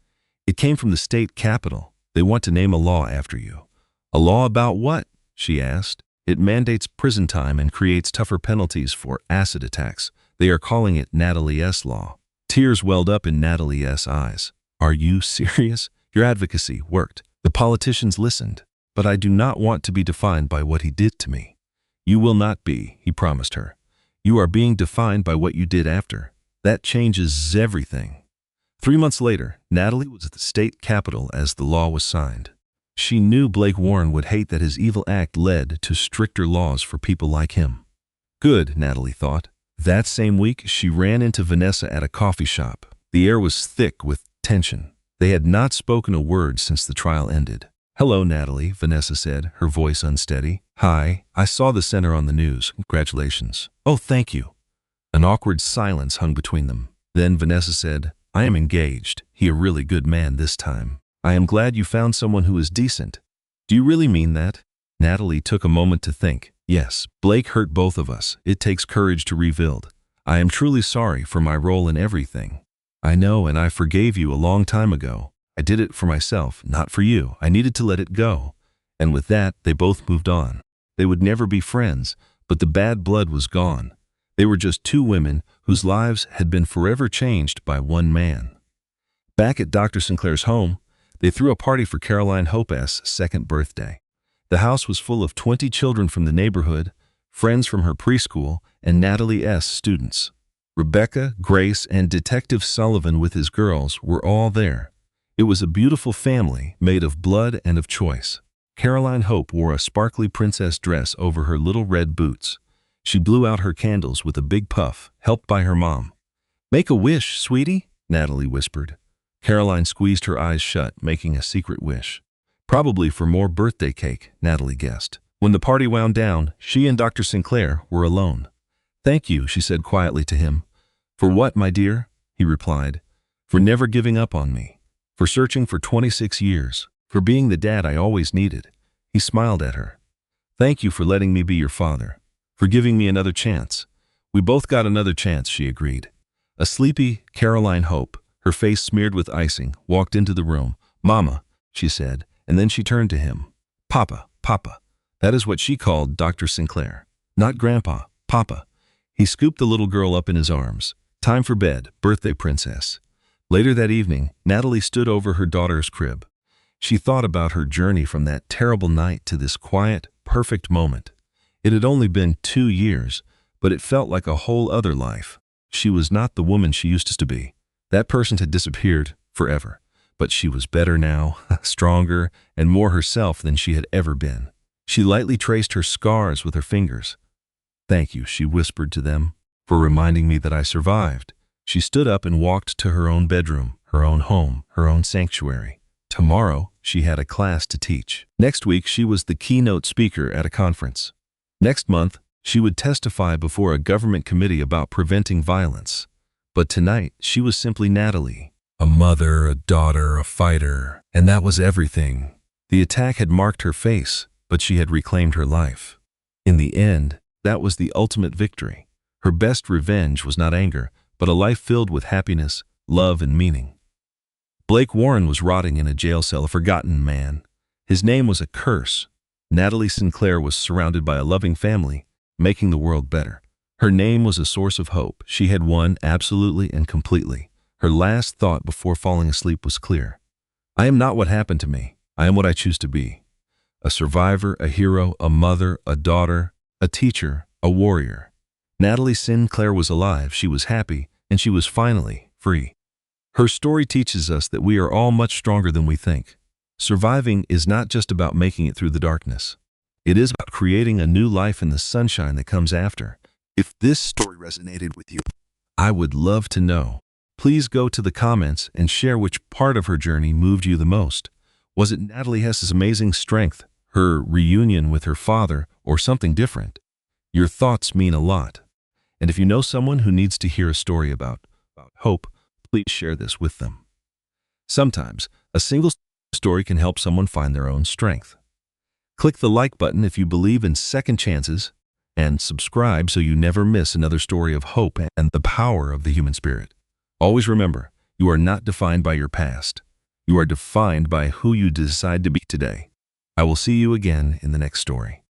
"It came from the state capitol. They want to name a law after you." "A law about what?" she asked. "It mandates prison time and creates tougher penalties for acid attacks. They are calling it Natalie S. Law." Tears welled up in Natalie S. eyes. "Are you serious? Your advocacy worked. The politicians listened. But I do not want to be defined by what he did to me." "You will not be," he promised her. "You are being defined by what you did after. That changes everything." 3 months later, Natalie was at the state capitol as the law was signed. She knew Blake Warren would hate that his evil act led to stricter laws for people like him. Good, Natalie thought. That same week, she ran into Vanessa at a coffee shop. The air was thick with tension. They had not spoken a word since the trial ended. "Hello, Natalie," Vanessa said, her voice unsteady. "Hi, I saw the center on the news. Congratulations." "Oh, thank you." An awkward silence hung between them. Then Vanessa said, "I am engaged. He a really good man this time. I am glad you found someone who is decent." "Do you really mean that?" Natalie took a moment to think. "Yes, Blake hurt both of us. It takes courage to rebuild. I am truly sorry for my role in everything. I know, and I forgave you a long time ago. I did it for myself, not for you. I needed to let it go." And with that, they both moved on. They would never be friends, but the bad blood was gone. They were just 2 women whose lives had been forever changed by one man. Back at Dr. Sinclair's home, they threw a party for Caroline Hope's 2nd birthday. The house was full of 20 children from the neighborhood, friends from her preschool, and Natalie S. students. Rebecca, Grace, and Detective Sullivan with his girls were all there. It was a beautiful family made of blood and of choice. Caroline Hope wore a sparkly princess dress over her little red boots. She blew out her candles with a big puff, helped by her mom. "Make a wish, sweetie," Natalie whispered. Caroline squeezed her eyes shut, making a secret wish. Probably for more birthday cake, Natalie guessed. When the party wound down, she and Dr. Sinclair were alone. Thank you, she said quietly to him. For what, my dear? He replied. For never giving up on me. For searching for 26 years. For being the dad I always needed. He smiled at her. Thank you for letting me be your father. For giving me another chance. We both got another chance, she agreed. A sleepy Caroline Hope, her face smeared with icing, walked into the room. Mama, she said, and then she turned to him. Papa, Papa. That is what she called Dr. Sinclair. Not Grandpa, Papa. He scooped the little girl up in his arms. Time for bed, birthday princess. Later that evening, Natalie stood over her daughter's crib. She thought about her journey from that terrible night to this quiet, perfect moment. It had only been 2 years, but it felt like a whole other life. She was not the woman she used to be. That person had disappeared forever. But she was better now, stronger, and more herself than she had ever been. She lightly traced her scars with her fingers. Thank you, she whispered to them, for reminding me that I survived. She stood up and walked to her own bedroom, her own home, her own sanctuary. Tomorrow, she had a class to teach. Next week, she was the keynote speaker at a conference. Next month, she would testify before a government committee about preventing violence. But tonight, she was simply Natalie. A mother, a daughter, a fighter, and that was everything. The attack had marked her face, but she had reclaimed her life. In the end, that was the ultimate victory. Her best revenge was not anger, but a life filled with happiness, love, and meaning. Blake Warren was rotting in a jail cell, a forgotten man. His name was a curse. Natalie Sinclair was surrounded by a loving family, making the world better. Her name was a source of hope. She had won absolutely and completely. Her last thought before falling asleep was clear. I am not what happened to me. I am what I choose to be. A survivor, a hero, a mother, a daughter, a teacher, a warrior. Natalie Sinclair was alive, she was happy, and she was finally free. Her story teaches us that we are all much stronger than we think. Surviving is not just about making it through the darkness. It is about creating a new life in the sunshine that comes after. If this story resonated with you, I would love to know. Please go to the comments and share which part of her journey moved you the most. Was it Natalie Hess's amazing strength, her reunion with her father, or something different? Your thoughts mean a lot. And if you know someone who needs to hear a story about hope, please share this with them. Sometimes, a single story can help someone find their own strength. Click the like button if you believe in second chances, and subscribe so you never miss another story of hope and the power of the human spirit. Always remember, you are not defined by your past. You are defined by who you decide to be today. I will see you again in the next story.